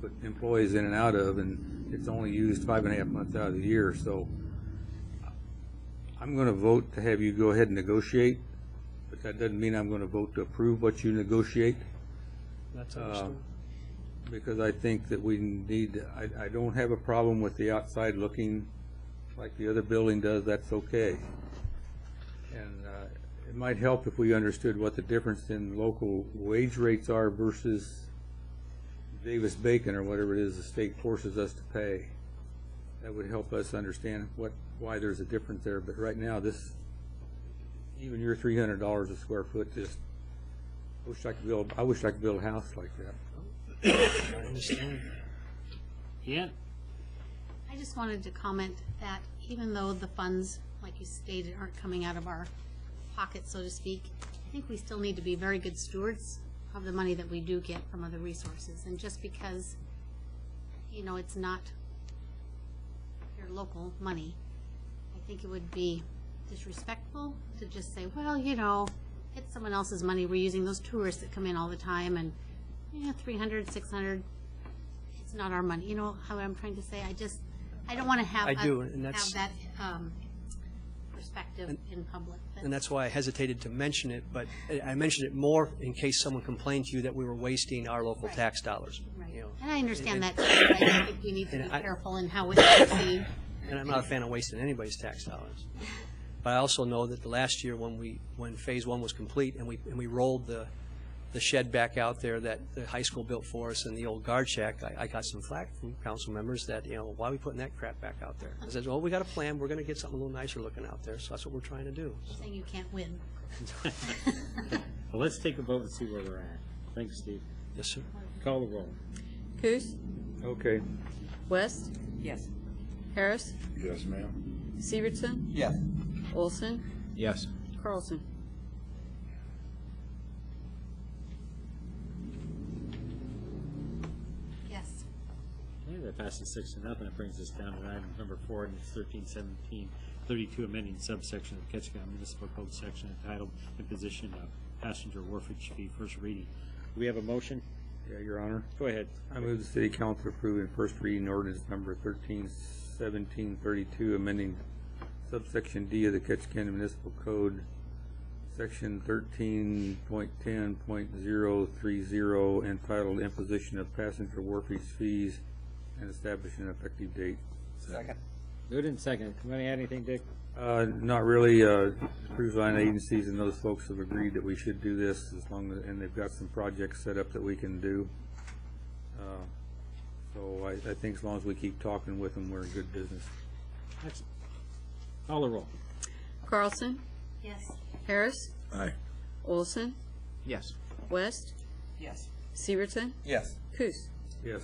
put employees in and out of, and it's only used 5.5 months out of the year, so. I'm going to vote to have you go ahead and negotiate, but that doesn't mean I'm going to vote to approve what you negotiate. That's understood. Because I think that we need, I don't have a problem with the outside looking like the other building does. That's okay. And it might help if we understood what the difference in local wage rates are versus Davis-Bacon or whatever it is the state forces us to pay. That would help us understand why there's a difference there. But right now, even your $300 a square foot, I wish I could build a house like that. I understand. Yeah. I just wanted to comment that even though the funds, like you stated, aren't coming out of our pocket, so to speak, I think we still need to be very good stewards of the money that we do get from other resources. And just because, it's not your local money, I think it would be disrespectful to just say, well, it's someone else's money. We're using those tourists that come in all the time, and $300, $600, it's not our money. You know how I'm trying to say? I don't want to have that perspective in public. And that's why I hesitated to mention it, but I mentioned it more in case someone complained to you that we were wasting our local tax dollars. Right. And I understand that, too, but I think we need to be careful in how it's perceived. and I'm not a fan of wasting anybody's tax dollars. But I also know that the last year when Phase 1 was complete and we rolled the shed back out there that the high school built for us and the old guard shack, I got some flack from council members that, why are we putting that crap back out there? I said, well, we got a plan. We're going to get something a little nicer looking out there, so that's what we're trying to do. Saying you can't win. Well, let's take a vote and see where we're at. Thanks, Steve. Yes, sir. Call the roll. Coos? Okay. West? Yes. Harris? Yes, ma'am. Severson? Yes. Olson? Yes. Carlson? Yes. Okay, that passes 6-0. That brings us down to item number 4, and it's 1317-32, amending subsection of Ketchikan Municipal Code section entitled Imposition of Passenger Wharfage Fee, first reading. Do we have a motion? Yeah, Your Honor. Go ahead. I move the city council approve in first reading ordinance number 131732, amending subsection D of the Ketchikan Municipal Code, section 13.10.030, entitled Imposition of Passenger Wharfage Fees, and establishing an effective date. Second. Moved and second. You want to add anything, Dick? Not really. Cruise line agencies and those folks have agreed that we should do this as long as, and they've got some projects set up that we can do. So I think as long as we keep talking with them, we're in good business. Excellent. Call the roll. Carlson? Yes. Harris? Aye. Olson? Yes. West? Yes. Severson? Yes. Coos? Yes.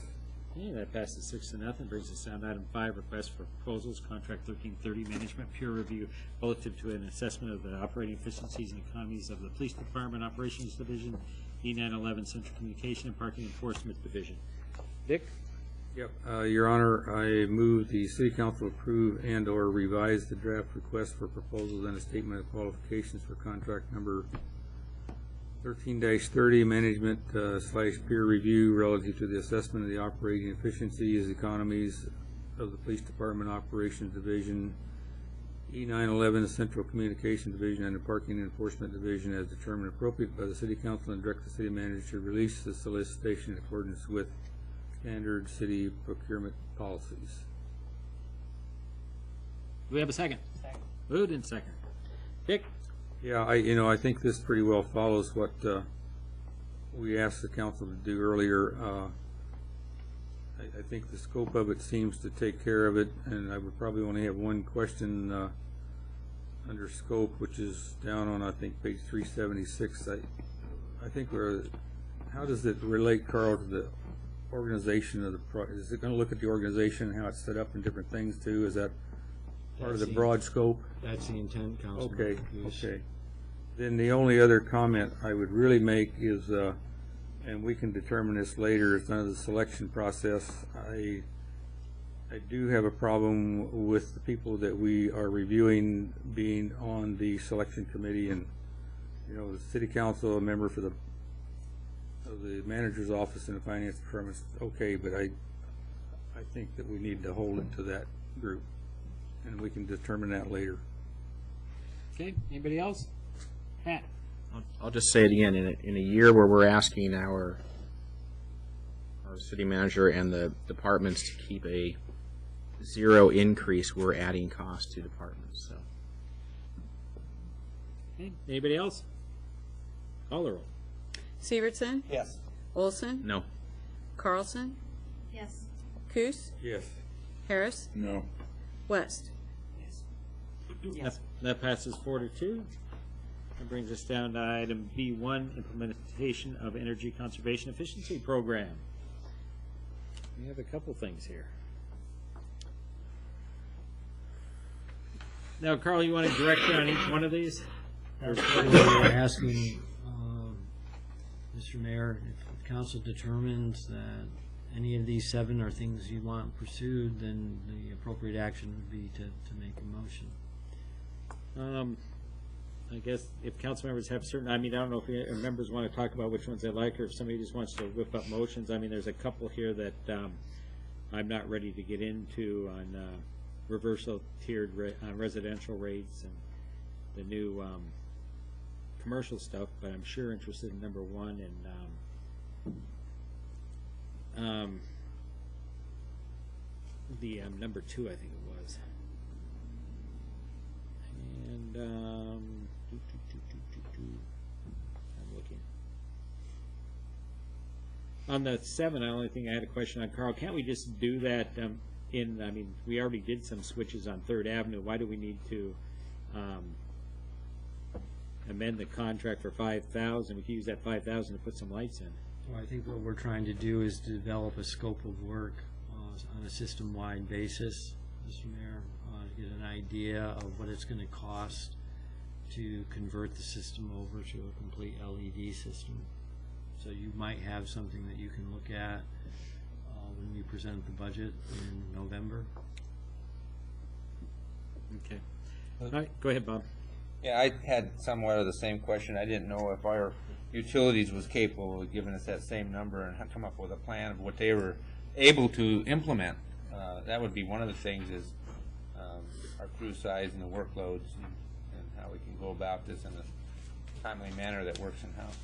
Okay, that passes 6-0. Brings us down to item 5, request for proposals, contract 1330, management peer review relative to an assessment of the operating efficiencies and economies of the Police Department Operations Division, E911 Central Communication and Parking Enforcement Division. Dick? Yep. Your Honor, I move the city council approve and or revise the draft request for proposals and a statement of qualifications for contract number 13-30, management / peer review relative to the assessment of the operating efficiencies, economies of the Police Department Operations Division, E911 Central Communication Division, and the Parking Enforcement Division as determined appropriate by the City Council, and direct the city manager to release the solicitation in accordance with standard city procurement policies. Do we have a second? Second. Moved and second. Dick? Yeah, I think this pretty well follows what we asked the council to do earlier. I think the scope of it seems to take care of it, and I would probably only have one question under scope, which is down on, I think, page 376. I think how does it relate, Carl, to the organization of the is it going to look at the organization and how it's set up and different things too? Is that part of the broad scope? That's the intent, Councilman. Okay, okay. Then the only other comment I would really make is, and we can determine this later, it's under the selection process. I do have a problem with the people that we are reviewing being on the selection committee, and the city council, a member for the manager's office and the finance department, okay, but I think that we need to hold it to that group, and we can determine that later. Okay, anybody else? Pat? I'll just say it again. In a year where we're asking our city manager and the departments to keep a zero increase, we're adding costs to departments. So. Okay, anybody else? Call the roll. Severson? Yes. Olson? No. Carlson? Yes. Coos? Yes. Harris? No. West? Yes. That passes 4-2. That brings us down to item B1, implementation of energy conservation efficiency program. We have a couple things here. Now, Carl, you want to direct me on each one of these? We're asking, Mr. Mayor, if the council determines that any of these 7 are things you want pursued, then the appropriate action would be to make a motion. I guess if council members have certain, I don't know if members want to talk about which ones they like, or if somebody just wants to whip up motions. There's a couple here that I'm not ready to get into on reversal tiered residential rates and the new commercial stuff, but I'm sure interested in number 1 and the number 2, I think it was. And, I'm looking. On the 7, the only thing I had a question on, Carl, can't we just do that I mean, we already did some switches on 3rd Avenue. Why do we need to amend the contract for 5,000? We could use that 5,000 to put some lights in. Well, I think what we're trying to do is develop a scope of work on a system-wide basis, Mr. Mayor, to get an idea of what it's going to cost to convert the system over to a complete LED system. So you might have something that you can look at when we present the budget in November. Okay. All right, go ahead, Bob. Yeah, I had somewhat of the same question. I didn't know if our utilities was capable of giving us that same number and come up with a plan of what they were able to implement. That would be one of the things is our crew size and the workloads and how we can go about this in a timely manner that works in-house.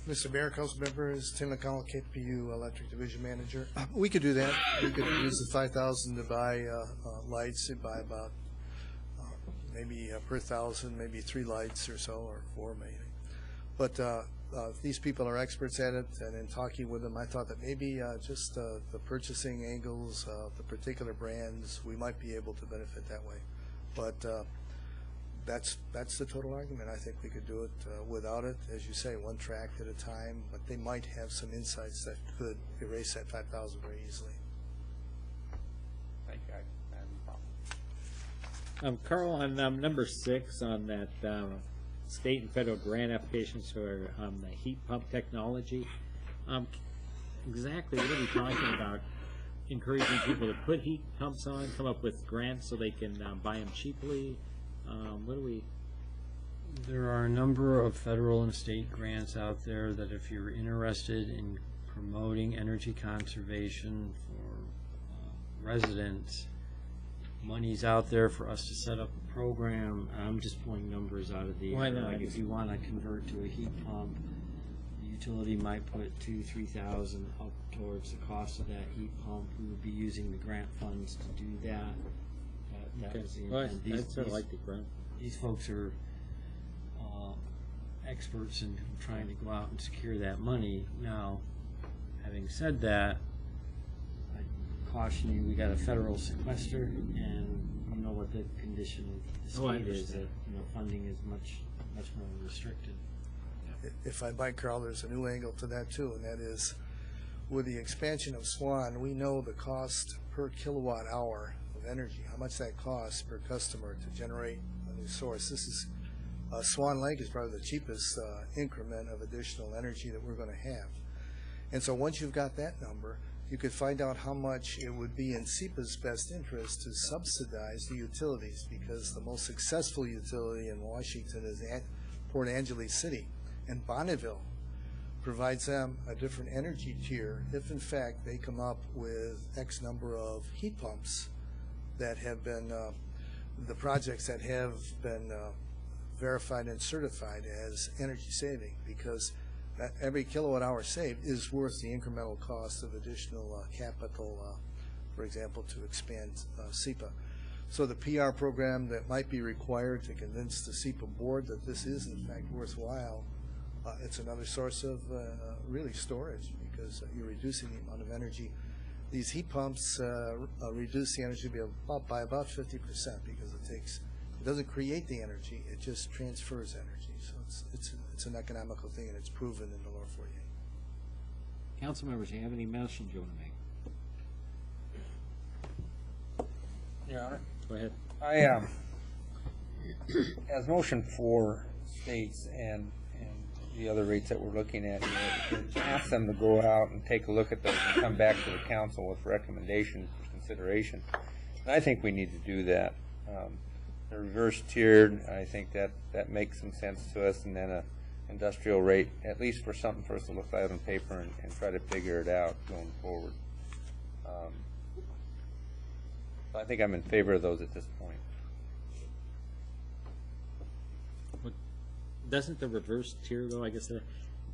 Mr. Mayor, council members, Tim McConnell, KPU Electric Division Manager. We could do that. We could use the 5,000 to buy lights, by about maybe per 1,000, maybe 3 lights or so, or 4 maybe. But these people are experts at it, and in talking with them, I thought that maybe just the purchasing angles, the particular brands, we might be able to benefit that way. But that's the total argument. I think we could do it without it, as you say, one track at a time, but they might have some insights that could erase that 5,000 very easily. Thank you. I have no problem. Carl, on number 6 on that state and federal grant applications for the heat pump technology, exactly what are we talking about? Encouraging people to put heat pumps on, come up with grants so they can buy them cheaply? What do we? There are a number of federal and state grants out there that if you're interested in promoting energy conservation for residents, money's out there for us to set up a program. I'm just pulling numbers out of the air. Like if you want to convert to a heat pump, the utility might put $2,000-3,000 up towards the cost of that heat pump. We would be using the grant funds to do that. That was the intent. I sort of like the grant. These folks are experts in trying to go out and secure that money. Now, having said that, I caution you, we got a federal sequester, and you know what the condition of the state is. That funding is much more restricted. If I might, Carl, there's a new angle to that too, and that is with the expansion of SWAN, we know the cost per kilowatt hour of energy, how much that costs per customer to generate a new source. This is Swan Lake is probably the cheapest increment of additional energy that we're going to have. And so once you've got that number, you could find out how much it would be in SEPA's best interest to subsidize the utilities, because the most successful utility in Washington is Port Angeles City, and Bonneville provides them a different energy tier if in fact they come up with X number of heat pumps that have been the projects that have been verified and certified as energy saving, because every kilowatt hour saved is worth the incremental cost of additional capital, for example, to expand SEPA. So the PR program that might be required to convince the SEPA board that this is in fact worthwhile, it's another source of really storage, because you're reducing the amount of energy. These heat pumps reduce the energy by about 50%, because it doesn't create the energy, it just transfers energy. So it's an economical thing, and it's proven in the Lower 48. Council members, do you have any motions you want to make? Your Honor. Go ahead. As motion 4 states, and the other rates that we're looking at, ask them to go out and take a look at those and come back to the council with recommendations for consideration. And I think we need to do that. The reverse tiered, I think that makes some sense to us, and then a industrial rate, at least for something for us to look at on paper and try to figure it out going forward. So I think I'm in favor of those at this point. Doesn't the reverse tier, though, I guess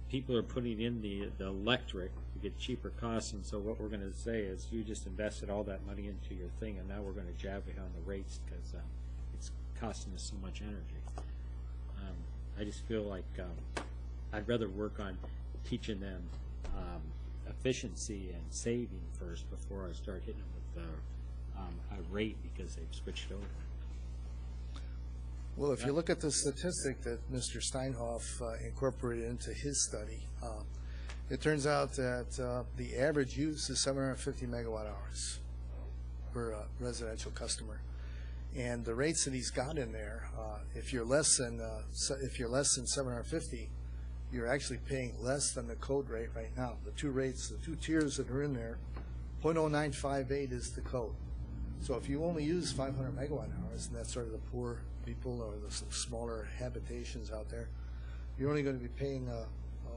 people are putting in the electric to get cheaper costs, and so what we're going to say is you just invested all that money into your thing, and now we're going to jab it on the rates because it's costing us so much energy. I just feel like I'd rather work on teaching them efficiency and saving first before I start hitting them with a rate because they've switched over. Well, if you look at the statistic that Mr. Steinhoff incorporated into his study, it turns out that the average use is 750 megawatt hours per residential customer, and the rates that he's got in there, if you're less than 750, you're actually paying less than the code rate right now. The two rates, the two tiers that are in there, 0.0958 is the code. So if you only use 500 megawatt hours, and that's sort of the poor people or the smaller habitations out there, you're only going to be paying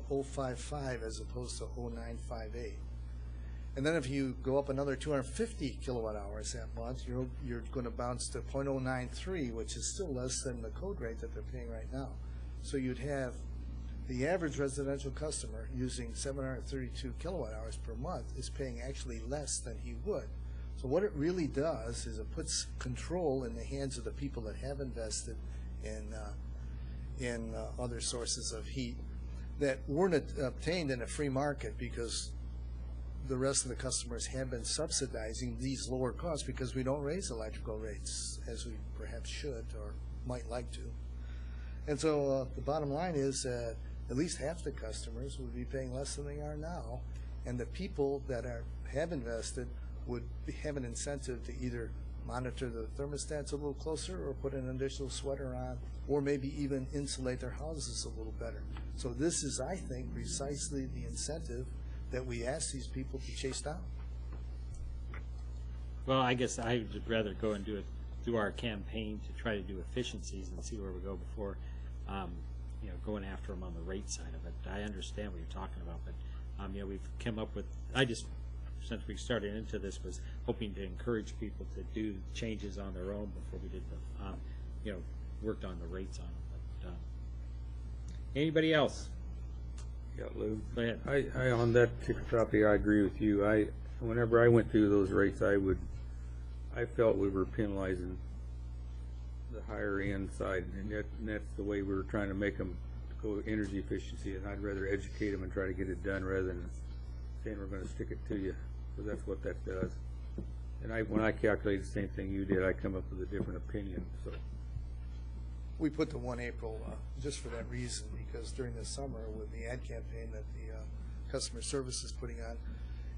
0.055 as opposed to 0.0958. And then if you go up another 250 kilowatt hours that month, you're going to bounce to 0.093, which is still less than the code rate that they're paying right now. So you'd have the average residential customer using 732 kilowatt hours per month is paying actually less than he would. So what it really does is it puts control in the hands of the people that have invested in other sources of heat that weren't obtained in a free market, because the rest of the customers have been subsidizing these lower costs because we don't raise electrical rates as we perhaps should or might like to. And so the bottom line is that at least half the customers would be paying less than they are now, and the people that have invested would have an incentive to either monitor the thermostats a little closer or put an additional sweater on, or maybe even insulate their houses a little better. So this is, I think, precisely the incentive that we ask these people to chase down. Well, I guess I would rather go and do it through our campaign to try to do efficiencies and see where we go before, going after them on the rate side of it. I understand what you're talking about, but we've come up with. Since we started into this, was hoping to encourage people to do changes on their own before we did the, worked on the rates on them. But, anybody else? Yeah, Lou. Go ahead. I on that particular topic, I agree with you. Whenever I went through those rates, I felt we were penalizing the higher end side, and that's the way we were trying to make them go energy efficiency. And I'd rather educate them and try to get it done rather than saying we're going to stick it to you, because that's what that does. And when I calculated the same thing you did, I come up with a different opinion. So we put the 1 April just for that reason, because during the summer with the ad campaign that the customer service is putting on,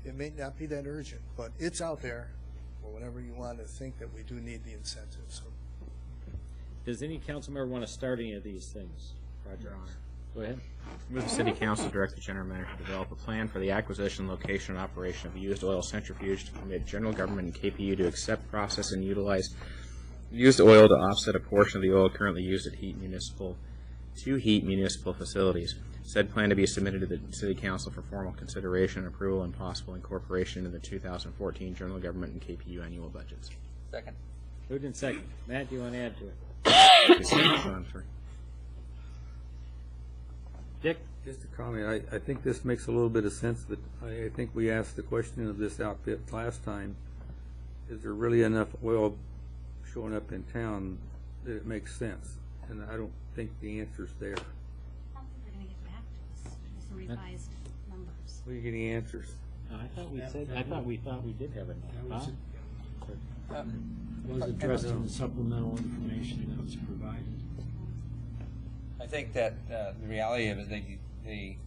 it may not be that urgent, but it's out there for whenever you want to think that we do need the incentive. So, does any council member want to start any of these things? Roger. Your Honor. Go ahead. Move the City Council direct the General Manager to develop a plan for the acquisition, location, and operation of a used oil centrifuge to permit general government and KPU to accept, process, and utilize used oil to offset a portion of the oil currently used at heat municipal facilities. Said plan to be submitted to the City Council for formal consideration, approval, and possible incorporation into the 2014 general government and KPU annual budgets. Second. Moved in second. Matt, do you want to add to it? Dick? Just a comment. I think this makes a little bit of sense, but I think we asked the question of this outfit last time. Is there really enough oil showing up in town that it makes sense? And I don't think the answer's there. I don't think they're going to get back to us with some revised numbers. Where are you getting answers? I thought we thought we did have enough. Was addressed in the supplemental information that was provided. I think that the reality of it is they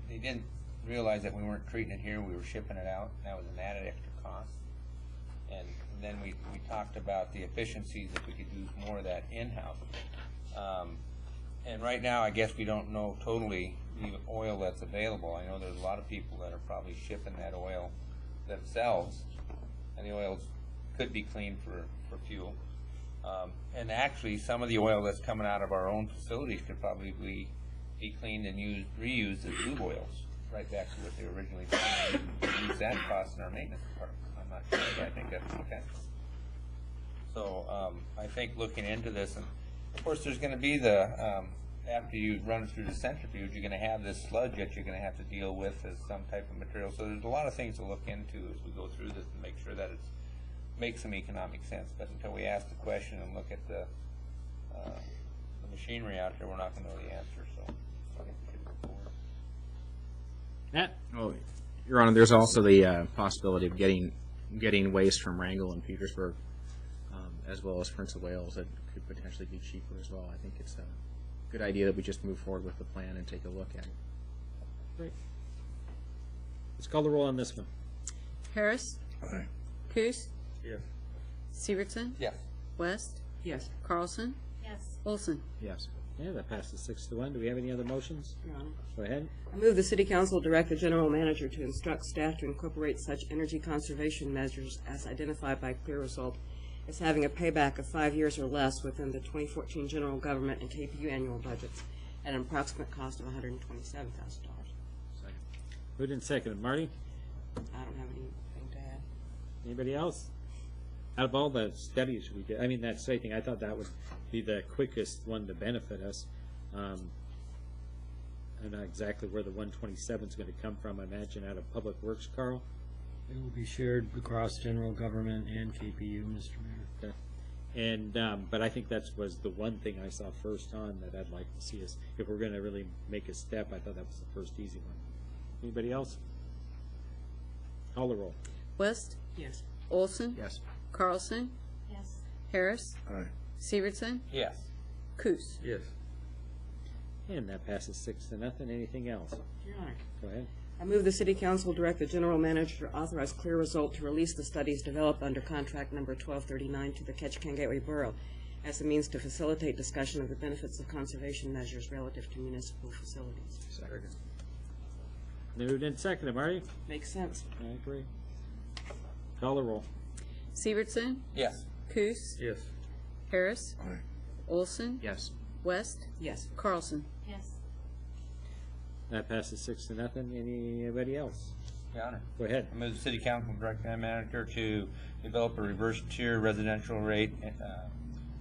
didn't realize that we weren't treating it here, we were shipping it out, and that was an added extra cost. And then we talked about the efficiencies if we could do more of that in-house. And right now, I guess we don't know totally the oil that's available. I know there's a lot of people that are probably shipping that oil themselves, and the oils could be cleaned for fuel. And actually, some of the oil that's coming out of our own facilities could probably be cleaned and reused as lube oils, right back to what they originally planned. Use that cost in our maintenance department. I'm not sure, but I think that's potential. So I think looking into this, and of course there's going to be after you run it through the centrifuge, you're going to have this sludge that you're going to have to deal with as some type of material. So there's a lot of things to look into as we go through this and make sure that it makes some economic sense. But until we ask the question and look at the the machinery out there, we're not gonna know the answer, so I think we should move forward. Matt? Oh, Your Honor, there's also the possibility of getting waste from Wrangell and Petersburg, as well as Prince of Wales, that could potentially be cheaper as well. I think it's a good idea that we just move forward with the plan and take a look at it. Great. Let's call the roll on this one. Harris. Aye. Coos. Yes. Severson. Yes. West. Yes. Carlson. Yes. Olson. Yes. Yeah, that passes 6-1. Do we have any other motions? Your Honor. Go ahead. I move the city council direct the general manager to instruct staff to incorporate such energy conservation measures as identified by Clear Result as having a payback of 5 years or less within the 2014 general government and KPU annual budgets at an approximate cost of $127,000. Moved and seconded. Marty? I don't have anything to add. Anybody else? Out of all the studies we did, I mean, that state thing, I thought that would be the quickest one to benefit us. I don't know exactly where the 127 is going to come from. I imagine out of Public Works, Carl? It will be shared across general government and KPU, Mr. Mayor. Okay. And, but I think that was the one thing I saw first on that I'd like to see us, if we're going to really make a step, I thought that was the first easy one. Anybody else? Call the roll. West. Yes. Olson. Yes. Carlson. Yes. Harris. Aye. Severson. Yes. Coos. Yes. And that passes 6-0. Anything else? Your Honor. Go ahead. I move the city council direct the general manager to authorize Clear Result to release the studies developed under contract number 1239 to the Ketchikan Gateway Borough as a means to facilitate discussion of the benefits of conservation measures relative to municipal facilities. Second. Moved and seconded. Marty? Makes sense. I agree. Call the roll. Severson. Yes. Coos. Yes. Harris. Aye. Olson. Yes. West. Yes. Carlson. Yes. That passes 6-0. Anybody else? Your Honor. Go ahead. I move the city council direct the manager to develop a reverse tier residential rate,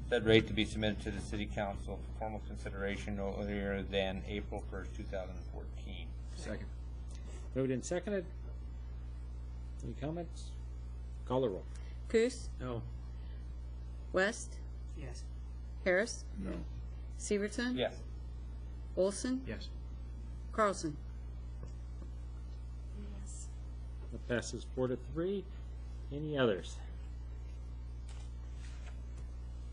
said rate to be submitted to the city council for formal consideration no earlier than April 1st, 2014. Second. Moved and seconded. Any comments? Call the roll. Coos. No. West. Yes. Harris. No. Severson. Yes. Olson. Yes. Carlson. Yes. That passes 4-3. Any others?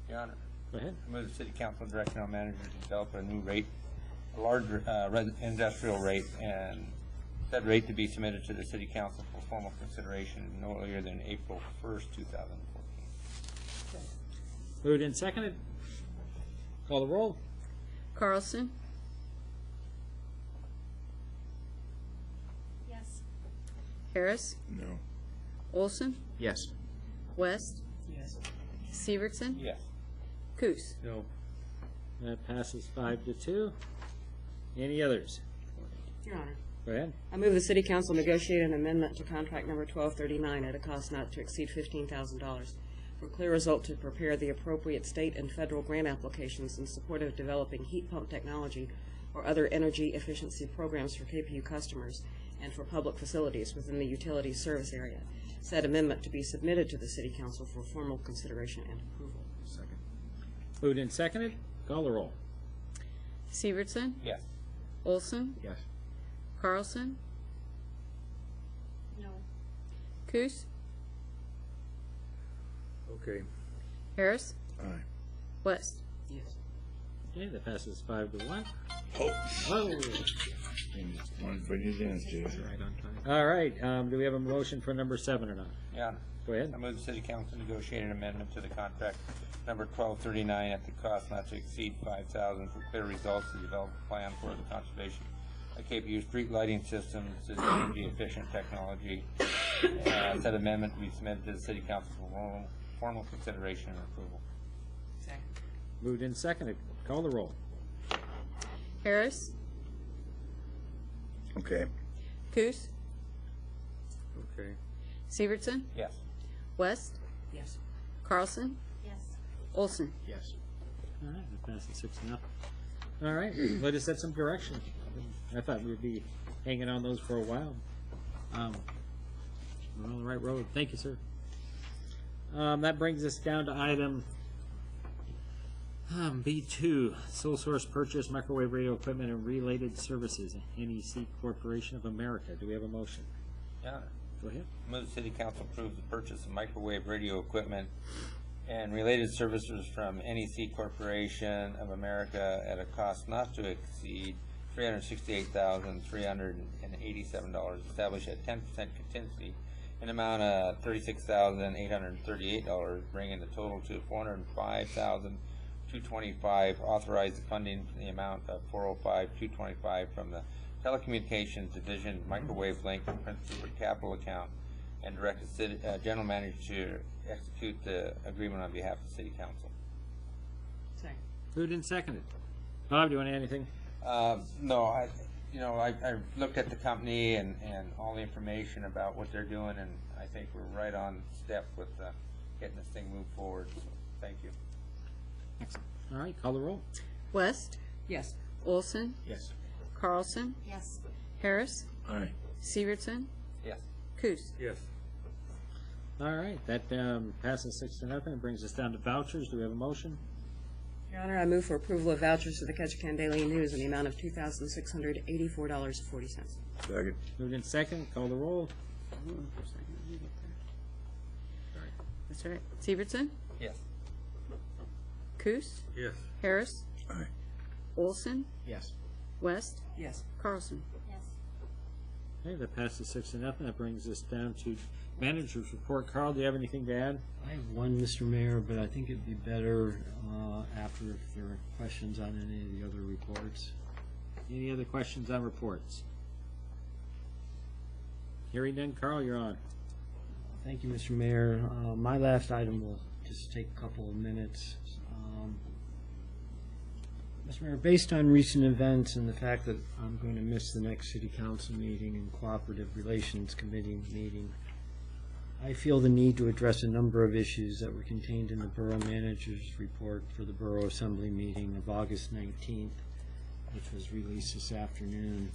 Your Honor. Go ahead. I move the city council direct the manager to develop a new rate, a large industrial rate, and said rate to be submitted to the city council for formal consideration no earlier than April 1st, 2014. Moved and seconded. Call the roll. Carlson. Yes. Harris. No. Olson. Yes. West. Yes. Severson. Yes. Coos. No. That passes 5-2. Any others? Your Honor. Go ahead. I move the city council negotiate an amendment to contract number 1239 at a cost not to exceed $15,000 for Clear Result to prepare the appropriate state and federal grant applications in support of developing heat pump technology or other energy efficiency programs for KPU customers and for public facilities within the utility service area. Said amendment to be submitted to the city council for formal consideration and approval. Second. Moved and seconded. Call the roll. Severson. Yes. Olson. Yes. Carlson. No. Coos. Okay. Harris. Aye. West. Yes. Okay, that passes 5-1. Oh. Oh. And one for you then, too. Right on time. All right. Do we have a motion for number 7 or not? Your Honor. Go ahead. I move the city council negotiate an amendment to the contract number 1239 at the cost not to exceed $5,000 for Clear Results to develop a plan for the conservation of KPU street lighting systems as energy efficient technology. Said amendment to be submitted to the city council for formal consideration and approval. Second. Moved and seconded. Call the roll. Harris. Okay. Coos. Okay. Severson. Yes. West. Yes. Carlson. Yes. Olson. Yes. All right, that passes 6-0. All right, let us set some direction. I thought we'd be hanging on those for a while. We're on the right road. Thank you, sir. That brings us down to item B2, sole source purchase microwave radio equipment and related services, NEC Corporation of America. Do we have a motion? Yeah. Go ahead. Move the city council approve the purchase of microwave radio equipment and related services from NEC Corporation of America at a cost not to exceed $368,387, established at 10% contingency, an amount of $36,838, bringing the total to $405,225. Authorize the funding in the amount of $405,225 from the Telecommunications Division Microwave Link Prince Rupert Capital Account, and direct the city, general manager to execute the agreement on behalf of the city council. Second. Moved and seconded. Bob, do you want to add anything? No, I looked at the company and all the information about what they're doing, and I think we're right on step with getting this thing moved forward. So, thank you. Excellent. All right, call the roll. West? Yes. Olson? Yes. Carlson? Yes. Harris? Aye. Severson? Yes. Coos? Yes. All right, that passes 6-0. It brings us down to vouchers. Do we have a motion? Your Honor, I move for approval of vouchers for the Ketchikan Daily News in the amount of $2,684.40. Second. Moved in second. Call the roll. Hold on for a second. Let me get there. That's all right. Severson? Yes. Coos? Yes. Harris? Aye. Olson? Yes. West? Yes. Carlson? Yes. Okay, that passes 6-0. That brings us down to manager's report. Carl, do you have anything to add? I have one, Mr. Mayor, but I think it'd be better after if there are questions on any of the other reports. Any other questions on reports? Hearing none, Carl, you're on. Thank you, Mr. Mayor. My last item will just take a couple of minutes. Mr. Mayor, based on recent events and the fact that I'm going to miss the next City Council meeting and Cooperative Relations Committee meeting, I feel the need to address a number of issues that were contained in the Borough Manager's report for the Borough Assembly meeting of August 19th, which was released this afternoon.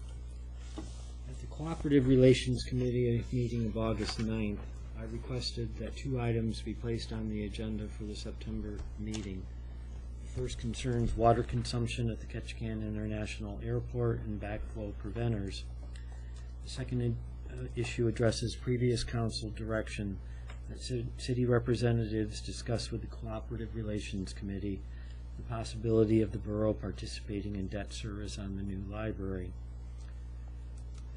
At the Cooperative Relations Committee meeting of August 9th, I requested that 2 items be placed on the agenda for the September meeting. The first concerns water consumption at the Ketchikan International Airport and backflow preventers. The second issue addresses previous council direction that city representatives discuss with the Cooperative Relations Committee the possibility of the borough participating in debt service on the new library.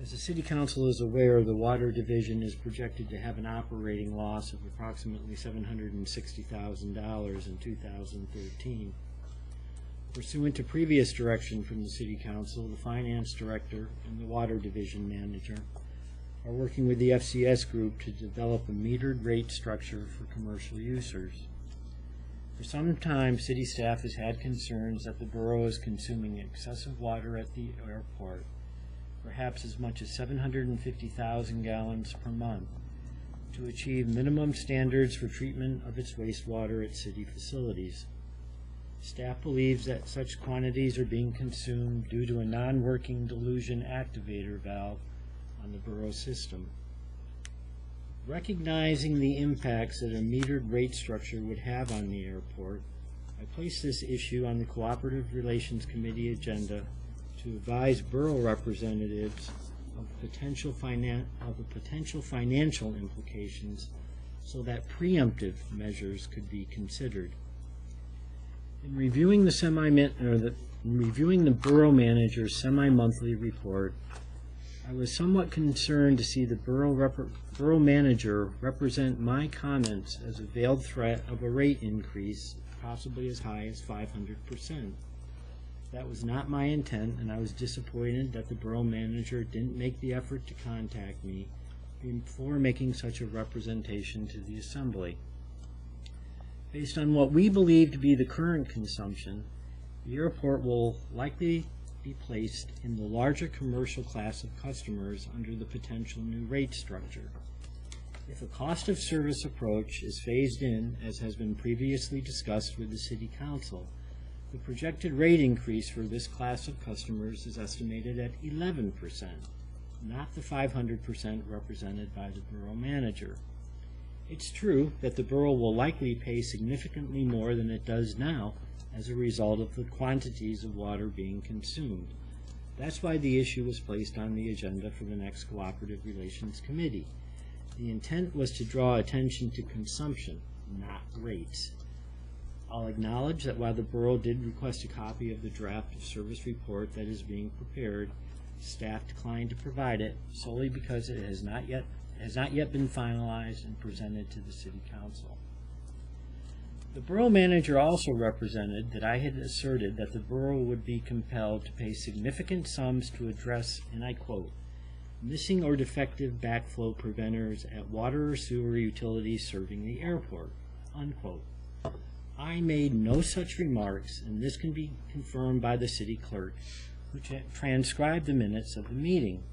As the City Council is aware, the Water Division is projected to have an operating loss of approximately $760,000 in 2013. Pursuant to previous direction from the City Council, the Finance Director and the Water Division Manager are working with the FCS Group to develop a metered rate structure for commercial users. For some time, city staff has had concerns that the borough is consuming excessive water at the airport, perhaps as much as 750,000 gallons per month, to achieve minimum standards for treatment of its wastewater at city facilities. Staff believes that such quantities are being consumed due to a non-working dilution activator valve on the borough system. Recognizing the impacts that a metered rate structure would have on the airport, I placed this issue on the Cooperative Relations Committee agenda to advise borough representatives of potential financial implications so that preemptive measures could be considered. In reviewing the borough manager's semi-monthly report, I was somewhat concerned to see the borough manager represent my comments as a veiled threat of a rate increase, possibly as high as 500%. That was not my intent, and I was disappointed that the borough manager didn't make the effort to contact me before making such a representation to the Assembly. Based on what we believe to be the current consumption, the airport will likely be placed in the larger commercial class of customers under the potential new rate structure. If a cost of service approach is phased in, as has been previously discussed with the City Council, the projected rate increase for this class of customers is estimated at 11%, not the 500% represented by the borough manager. It's true that the borough will likely pay significantly more than it does now as a result of the quantities of water being consumed. That's why the issue was placed on the agenda for the next Cooperative Relations Committee. The intent was to draw attention to consumption, not rates. I'll acknowledge that while the borough did request a copy of the draft of service report that is being prepared, staff declined to provide it solely because it has not yet been finalized and presented to the City Council. The borough manager also represented that I had asserted that the borough would be compelled to pay significant sums to address, and I quote, missing or defective backflow preventers at water or sewer utilities serving the airport, unquote. I made no such remarks, and this can be confirmed by the city clerk, who transcribed the minutes of the meeting.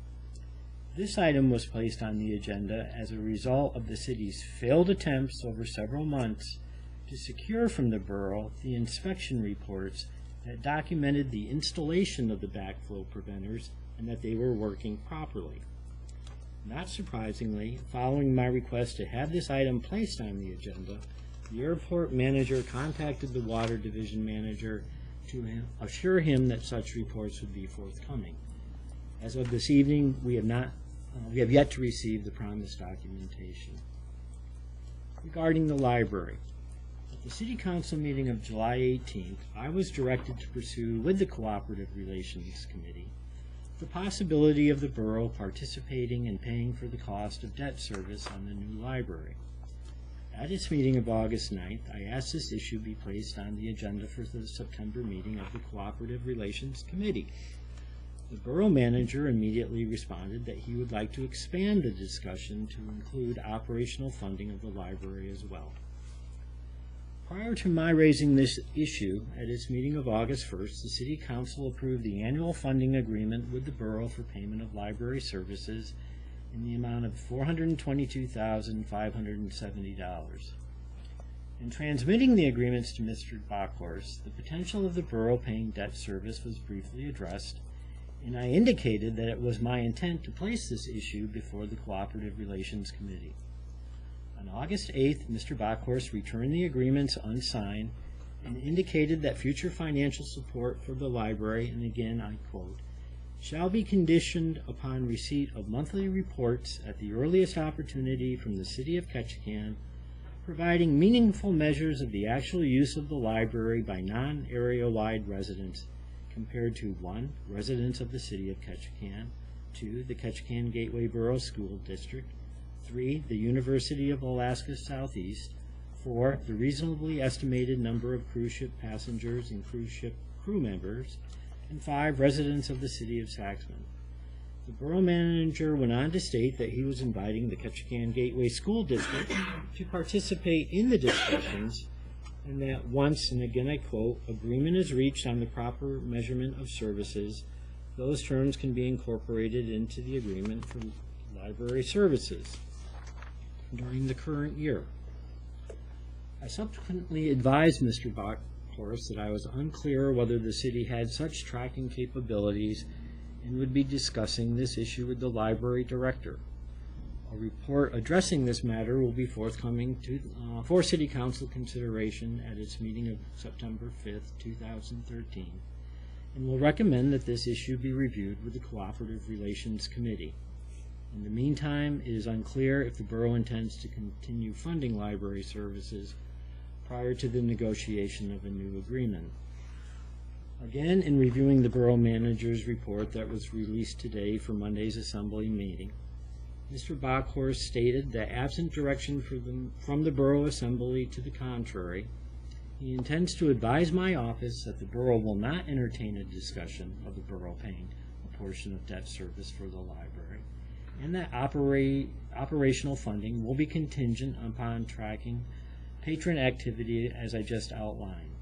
This item was placed on the agenda as a result of the city's failed attempts over several months to secure from the borough the inspection reports that documented the installation of the backflow preventers and that they were working properly. Not surprisingly, following my request to have this item placed on the agenda, the airport manager contacted the water division manager to assure him that such reports would be forthcoming. As of this evening, we have yet to receive the promised documentation. Regarding the library, at the City Council meeting of July 18th, I was directed to pursue with the Cooperative Relations Committee the possibility of the borough participating and paying for the cost of debt service on the new library. At its meeting of August 9th, I asked this issue be placed on the agenda for the September meeting of the Cooperative Relations Committee. The borough manager immediately responded that he would like to expand the discussion to include operational funding of the library as well. Prior to my raising this issue at its meeting of August 1st, the City Council approved the annual funding agreement with the borough for payment of library services in the amount of $422,570. In transmitting the agreements to Mr. Bockhorst, the potential of the borough paying debt service was briefly addressed, and I indicated that it was my intent to place this issue before the Cooperative Relations Committee. On August 8th, Mr. Bockhorst returned the agreements unsigned and indicated that future financial support for the library, and again I quote, shall be conditioned upon receipt of monthly reports at the earliest opportunity from the City of Ketchikan, providing meaningful measures of the actual use of the library by non-area-wide residents compared to 1. Residents of the City of Ketchikan, 2. The Ketchikan Gateway Borough School District, 3. The University of Alaska Southeast, 4. The reasonably estimated number of cruise ship passengers and cruise ship crew members, and 5. Residents of the City of Saxman. The borough manager went on to state that he was inviting the Ketchikan Gateway School District to participate in the discussions, and that once, and again I quote, agreement is reached on the proper measurement of services, those terms can be incorporated into the agreement for library services during the current year. I subsequently advised Mr. Bockhorst that I was unclear whether the city had such tracking capabilities and would be discussing this issue with the library director. A report addressing this matter will be forthcoming for City Council consideration at its meeting of September 5th, 2013, and will recommend that this issue be reviewed with the Cooperative Relations Committee. In the meantime, it is unclear if the borough intends to continue funding library services prior to the negotiation of a new agreement. Again, in reviewing the borough manager's report that was released today for Monday's assembly meeting, Mr. Bockhorst stated that absent direction from the borough assembly to the contrary, he intends to advise my office that the borough will not entertain a discussion of the borough paying a portion of debt service for the library, and that operational funding will be contingent upon tracking patron activity as I just outlined.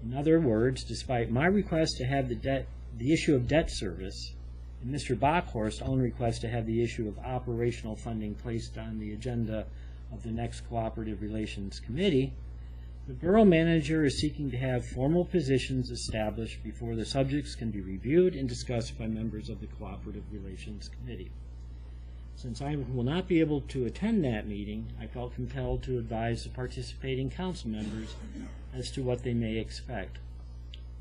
In other words, despite my request to have the issue of debt service and Mr. Bockhorst's own request to have the issue of operational funding placed on the agenda of the next Cooperative Relations Committee, the borough manager is seeking to have formal positions established before the subjects can be reviewed and discussed by members of the Cooperative Relations Committee. Since I will not be able to attend that meeting, I felt compelled to advise the participating council members as to what they may expect.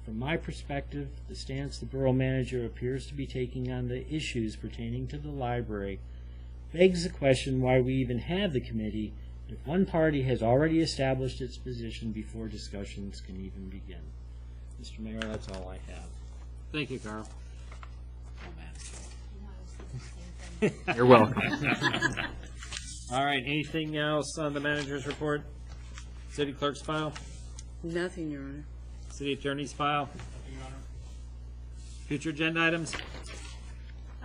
From my perspective, the stance the borough manager appears to be taking on the issues pertaining to the library begs the question why we even have the committee if one party has already established its position before discussions can even begin. Mr. Mayor, that's all I have. Thank you, Carl. You're welcome. All right, anything else on the manager's report? City clerk's file? Nothing, Your Honor. City attorney's file? Future agenda items?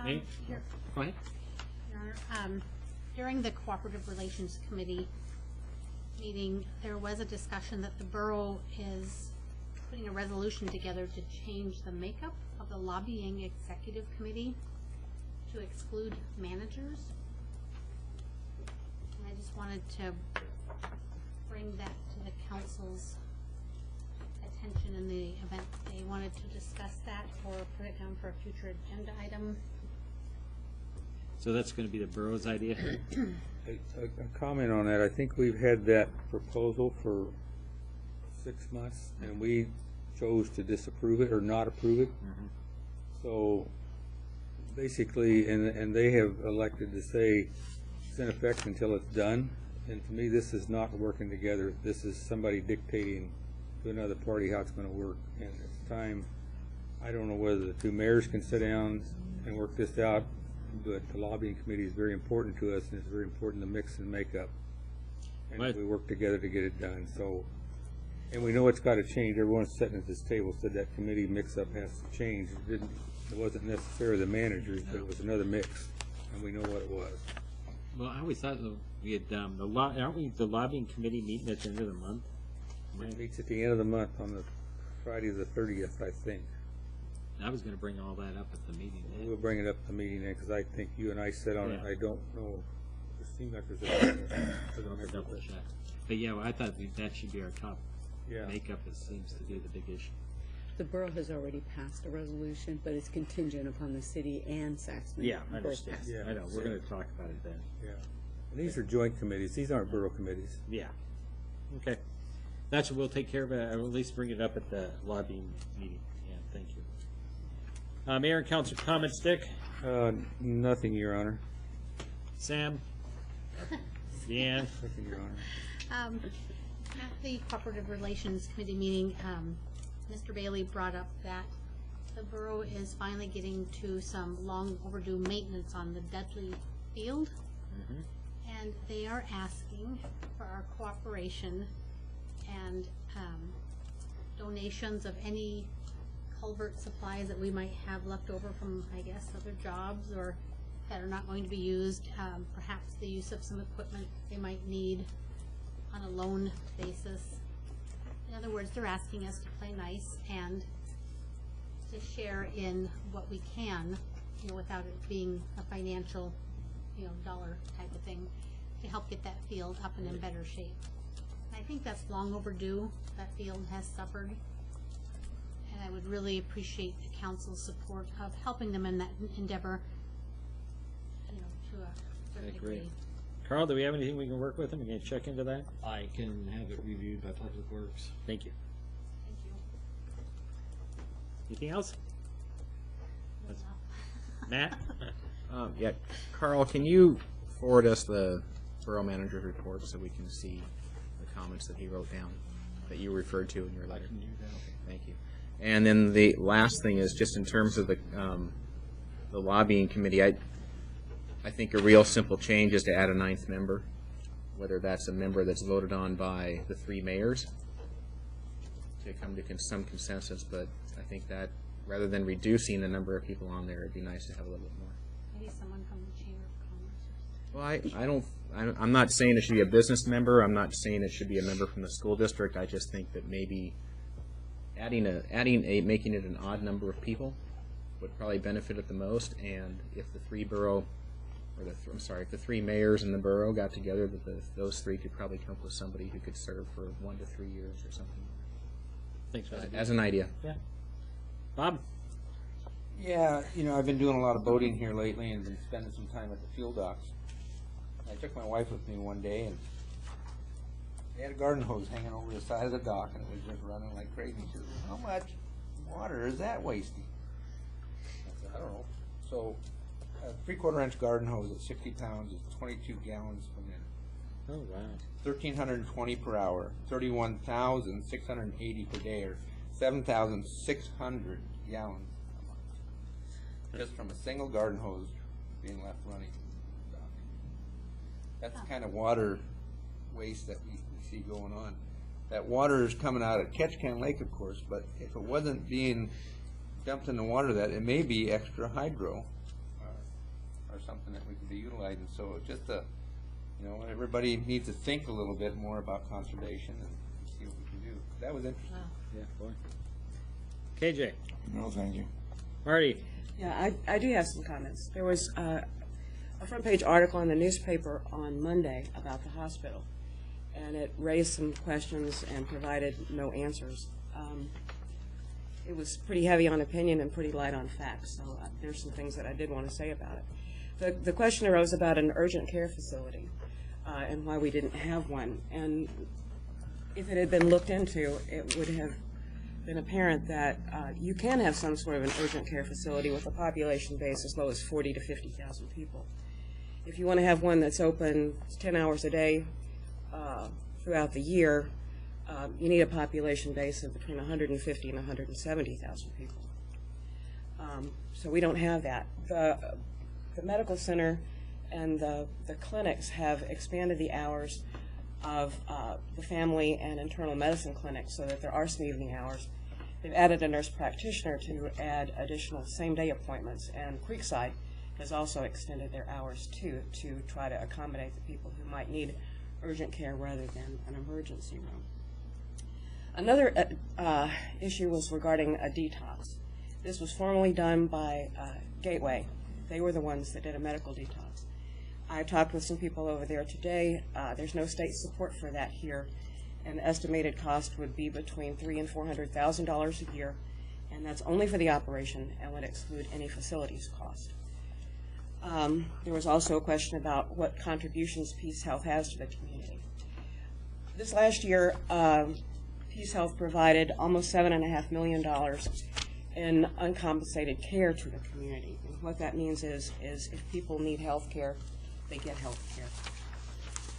Me? Here. Go ahead. Your Honor, during the Cooperative Relations Committee meeting, there was a discussion that the borough is putting a resolution together to change the makeup of the lobbying executive committee to exclude managers. And I just wanted to bring that to the council's attention in the event they wanted to discuss that or put it down for a future agenda item. So that's going to be the borough's idea? A comment on that. I think we've had that proposal for 6 months, and we chose to disapprove it or not approve it. So basically, and they have elected to say it's in effect until it's done. And to me, this is not working together. This is somebody dictating to another party how it's going to work. And it's time, I don't know whether the two mayors can sit down and work this out, but the lobbying committee is very important to us, and it's very important to mix and make up. And we work together to get it done. So, and we know it's got to change. Everyone sitting at this table said that committee mix-up has to change. It wasn't necessarily the managers, but it was another mix, and we know what it was. Well, I always thought we had, aren't we the lobbying committee meeting at the end of the month? It meets at the end of the month on the Friday the 30th, I think. I was going to bring all that up at the meeting. We'll bring it up at the meeting then, because I think you and I said on it. I don't know. It seemed like there's a double check. But yeah, I thought that should be our top makeup. It seems to be the big issue. The borough has already passed a resolution, but it's contingent upon the city and Saxman. Yeah, I both understand. passing. I know. We're going to talk about it then. Yeah. And these are joint committees. These aren't borough committees. Yeah. Okay. That's what we'll take care of. I will at least bring it up at the lobbying meeting. Yeah, thank you. Mayor and Council comments, Dick? Nothing, Your Honor. Sam? Deanne? Nothing, Your Honor. At the Cooperative Relations Committee meeting, Mr. Bailey brought up that the borough is finally getting to some long overdue maintenance on the Dudley Field. And they are asking for our cooperation and donations of any culvert supplies that we might have left over from, I guess, other jobs or that are not going to be used. Perhaps the use of some equipment they might need on a loan basis. In other words, they're asking us to play nice and to share in what we can, without it being a financial, dollar type of thing, to help get that field up and in better shape. I think that's long overdue. That field has suffered, and I would really appreciate the council's support of helping them in that endeavor, to a certain Great. degree. Carl, do we have anything we can work with them? We can check into that? I can have it reviewed by Public Works. Thank you. Thank you. Anything else? Matt? Yeah, Carl, can you forward us the borough manager's report so we can see the comments that he wrote down that you referred to in your letter? I can do that. Okay, thank you. And then the last thing is just in terms of the lobbying committee, I think a real simple change is to add a 9th member, whether that's a member that's voted on by the 3 mayors to come to some consensus, but I think that rather than reducing the number of people on there, it'd be nice to have a little bit more. Maybe someone from the Chamber of Commerce. Well, I'm not saying it should be a business member. I'm not saying it should be a member from the school district. I just think that maybe making it an odd number of people would probably benefit it the most. And if the 3 if the 3 mayors in the borough got together, that those 3 could probably come up with somebody who could serve for 1 to 3 years or something. Thanks for that. As an idea. Yeah. Bob? Yeah, I've been doing a lot of boating here lately and been spending some time at the fuel docks. I took my wife with me one day, and they had a garden hose hanging over the side of the dock, and it was just running like crazy. She said, "How much water is that wasting?" I said, "I don't know." So a 3/4 inch garden hose at 60 pounds is 22 gallons per minute. Oh, wow. 1,320 per hour, 31,680 per day, or 7,600 gallons a month, just from a single garden hose being left running. That's the kind of water waste that we see going on. That water is coming out of Ketchikan Lake, of course, but if it wasn't being dumped in the water, that it may be extra hydro or something that we could be utilizing. So just everybody needs to think a little bit more about conservation and see what we can do. That was interesting. Yeah, boy. KJ. No, thank you. Marty. Yeah, I do have some comments. There was a front page article in the newspaper on Monday about the hospital, and it raised some questions and provided no answers. It was pretty heavy on opinion and pretty light on facts, so there's some things that I did want to say about it. The question arose about an urgent care facility and why we didn't have one. And if it had been looked into, it would have been apparent that you can have some sort of an urgent care facility with a population base as low as 40 to 50,000 people. If you want to have one that's open 10 hours a day throughout the year, you need a population base of between 150 and 170,000 people. So we don't have that. The medical center and the clinics have expanded the hours of the family and internal medicine clinics so that there are some evening hours. They've added a nurse practitioner to add additional same-day appointments, and Creekside has also extended their hours too to try to accommodate the people who might need urgent care rather than an emergency room. Another issue was regarding a detox. This was formally done by Gateway. They were the ones that did a medical detox. I talked with some people over there today. There's no state support for that here. An estimated cost would be between $300,000 and $400,000 a year, and that's only for the operation and would exclude any facilities cost. There was also a question about what contributions Peace Health has to the community. This last year, Peace Health provided almost $7.5 million in uncompensated care to the community. And what that means is if people need health care, they get health care.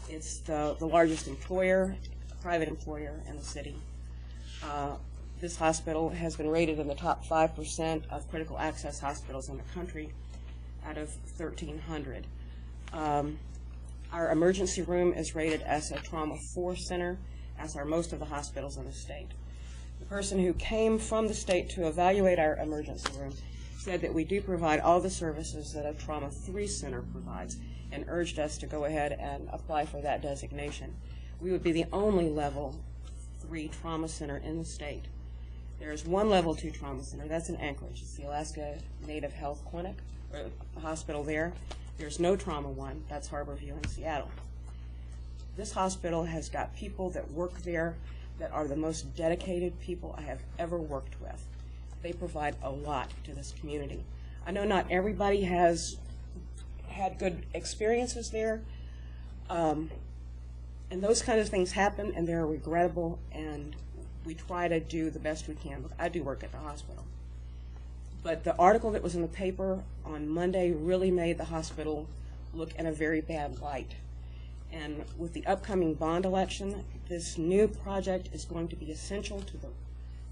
It's the largest employer, private employer in the city. This hospital has been rated in the top 5% of critical access hospitals in the country out of 1,300. Our emergency room is rated as a trauma 4 center, as are most of the hospitals in the state. The person who came from the state to evaluate our emergency room said that we do provide all the services that a trauma 3 center provides, and urged us to go ahead and apply for that designation. We would be the only level 3 trauma center in the state. There is one level 2 trauma center, that's in Anchorage. It's the Alaska Native Health Clinic, or the hospital there. There's no trauma 1, that's Harborview in Seattle. This hospital has got people that work there that are the most dedicated people I have ever worked with. They provide a lot to this community. I know not everybody has had good experiences there, and those kind of things happen, and they're regrettable, and we try to do the best we can. I do work at the hospital. But the article that was in the paper on Monday really made the hospital look in a very bad light. And with the upcoming bond election, this new project is going to be essential to the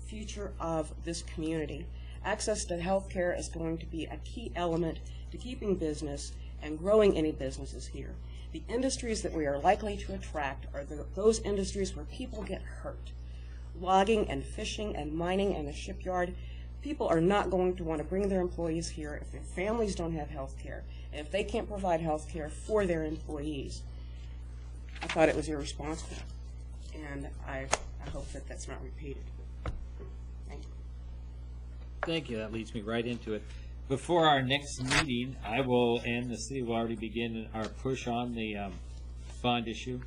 future of this community. Access to health care is going to be a key element to keeping business and growing any businesses here. The industries that we are likely to attract are those industries where people get hurt. Logging and fishing and mining and the shipyard. People are not going to want to bring their employees here if their families don't have health care, and if they can't provide health care for their employees. I thought it was irresponsible, and I hope that that's not repeated. Thank you. Thank you. That leads me right into it. Before our next meeting, I will, and the city will already begin our push on the bond issue.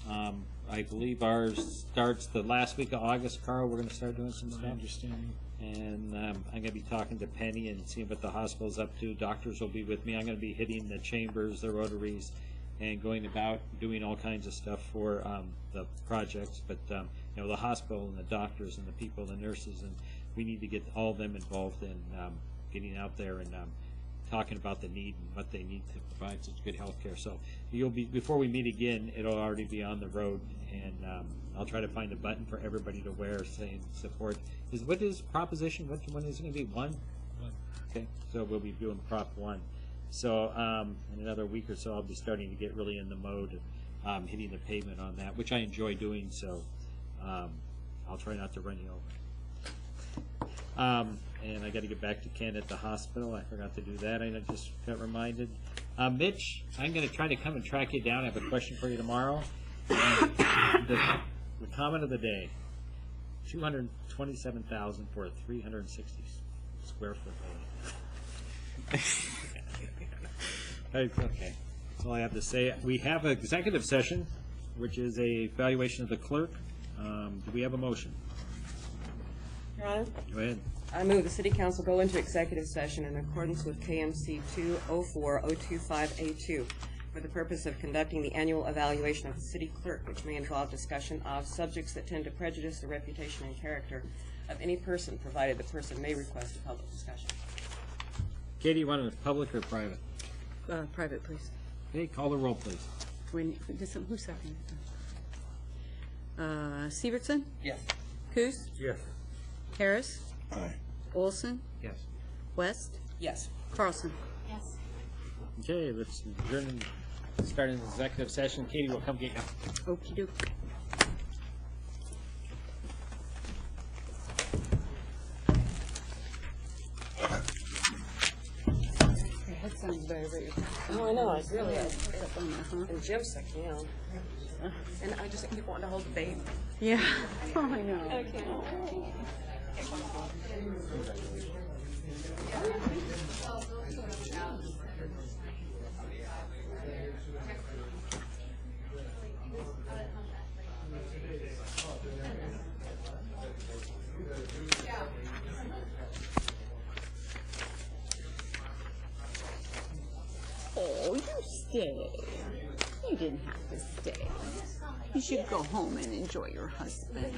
I believe ours starts the last week of August. Carl, we're going to start doing some stuff. My understanding. And I'm going to be talking to Penny and seeing what the hospital's up to. Doctors will be with me. I'm going to be hitting the chambers, the rotaries, and going about doing all kinds of stuff for the projects. But you know, the hospital and the doctors and the people, the nurses, and we need to get all of them involved in getting out there and talking about the need and what they need to provide such good health care. So you'll be, before we meet again, it'll already be on the road, and I'll try to find a button for everybody to wear saying support. What is proposition? What one is it going to be? One? Okay, so we'll be doing Prop 1. So in another week or so, I'll be starting to get really in the mode of hitting the pavement on that, which I enjoy doing, so I'll try not to run you over. And I got to get back to Ken at the hospital. I forgot to do that. I just got reminded. Mitch, I'm going to try to come and track you down. I have a question for you tomorrow. The comment of the day: 227,000 for a 360 square foot building. Okay, that's all I have to say. We have an executive session, which is a evaluation of the clerk. Do we have a motion? Your Honor, Go ahead. I move the City Council go into executive session in accordance with KMC 204-025A2 for the purpose of conducting the annual evaluation of the city clerk, which may involve discussion of subjects that tend to prejudice the reputation and character of any person, provided the person may request a public discussion. Katie, you want it public or private? Private, please. Okay, call the roll, please. Who's second? Severson? Yes. Coos? Yes. Harris? Aye. Olson? Yes. West? Yes. Carlson? Yes. Okay, let's adjourn and start an executive session. Katie will come get you. Okey doke. That sounds very, very. Oh, I know, it really is. Up on there, huh? And Jim's sick, you know. And I just keep wanting to hold the baby. Yeah. Oh, I know. Okay. Oh, you stay. You didn't have to stay. You should go home and enjoy your husband.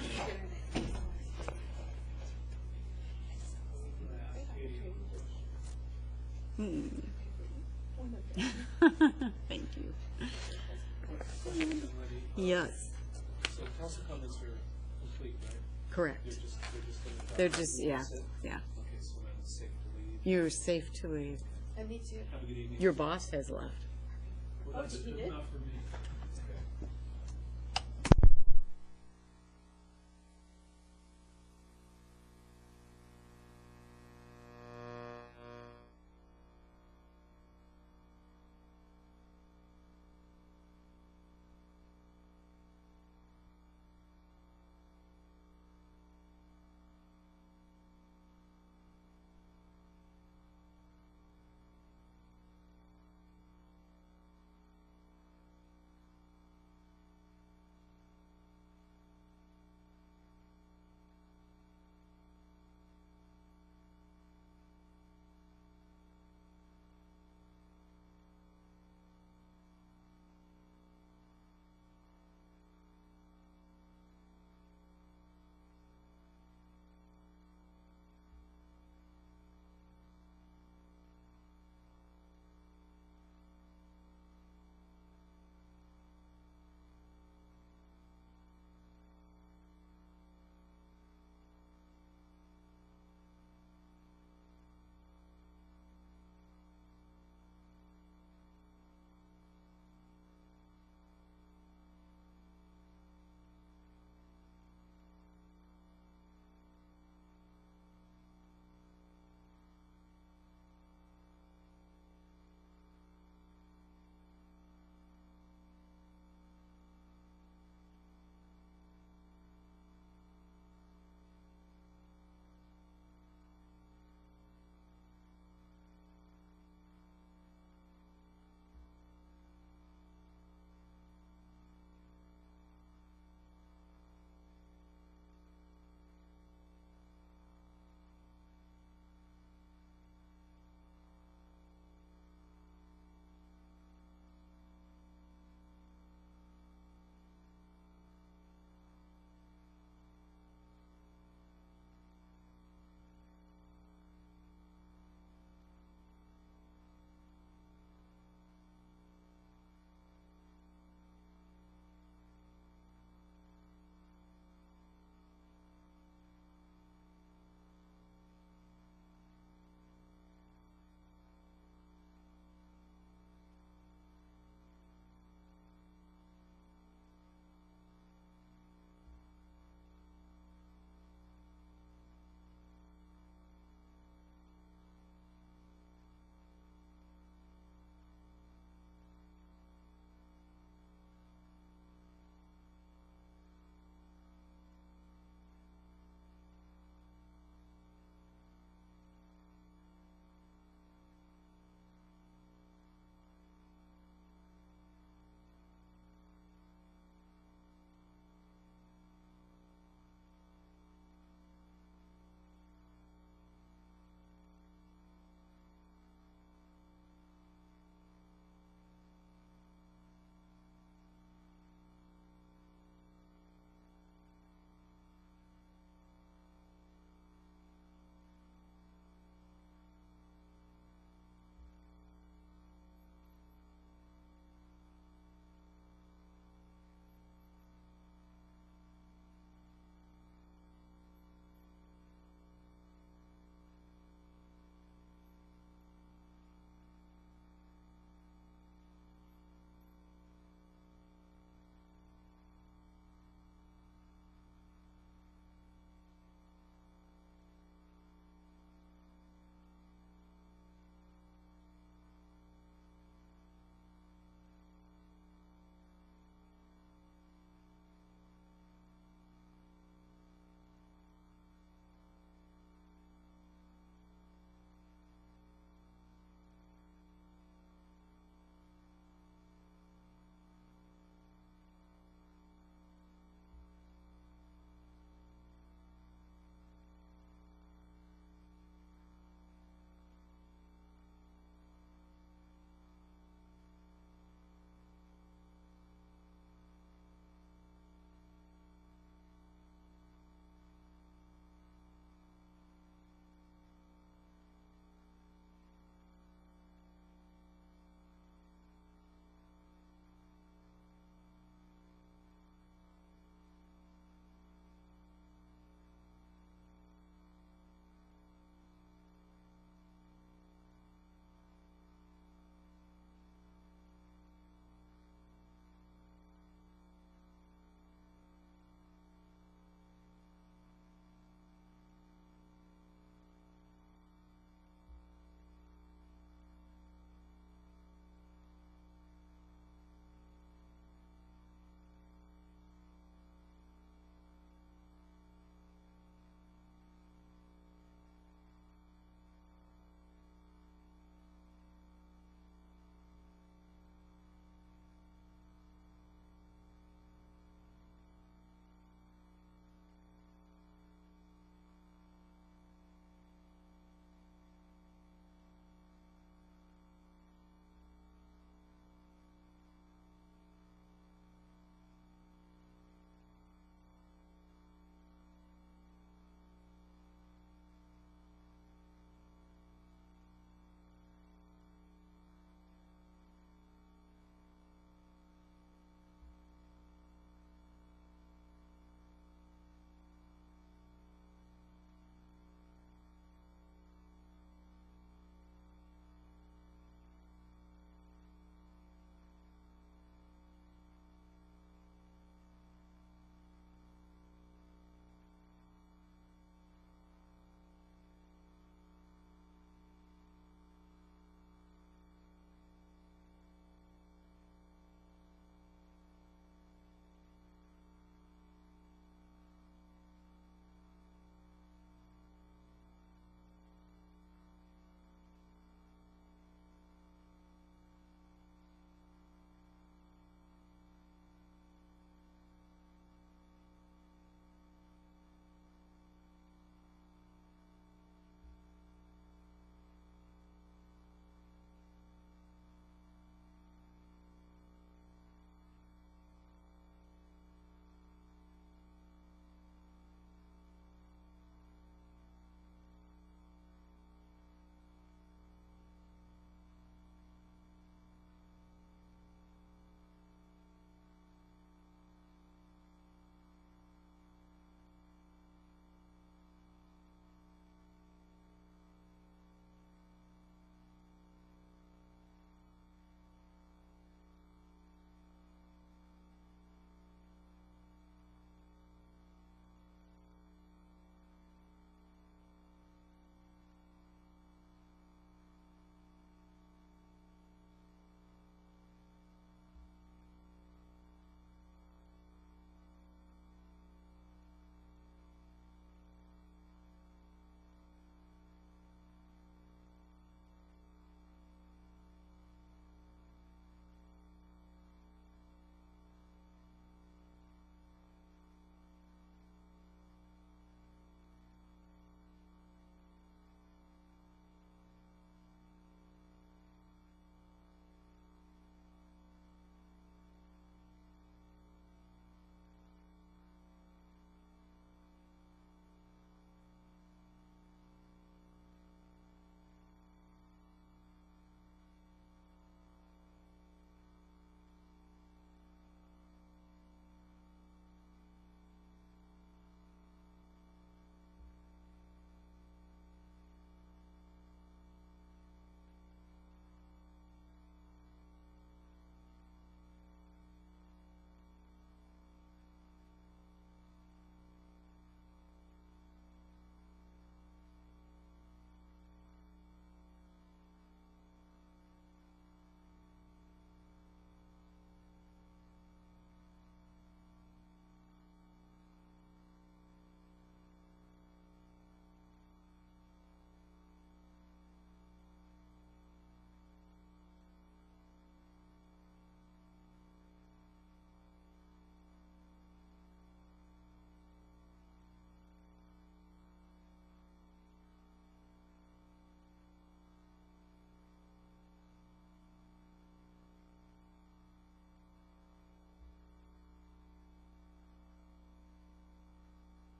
Thank you. Yes. So council comments are complete, right? Correct. They're just Yeah. Okay, so then it's safe to leave. You're safe to leave. And me too. Have a good evening. Your boss has left. Well, that's he did? Not for me.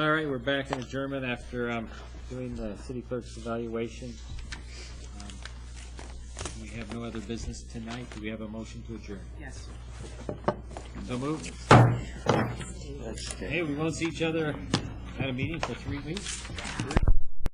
All right, we're back in adjournment after doing the city clerk's evaluation. We have no other business tonight. Do we have a motion to adjourn? Yes. So moved. Hey, we won't see each other at a meeting for 3 weeks.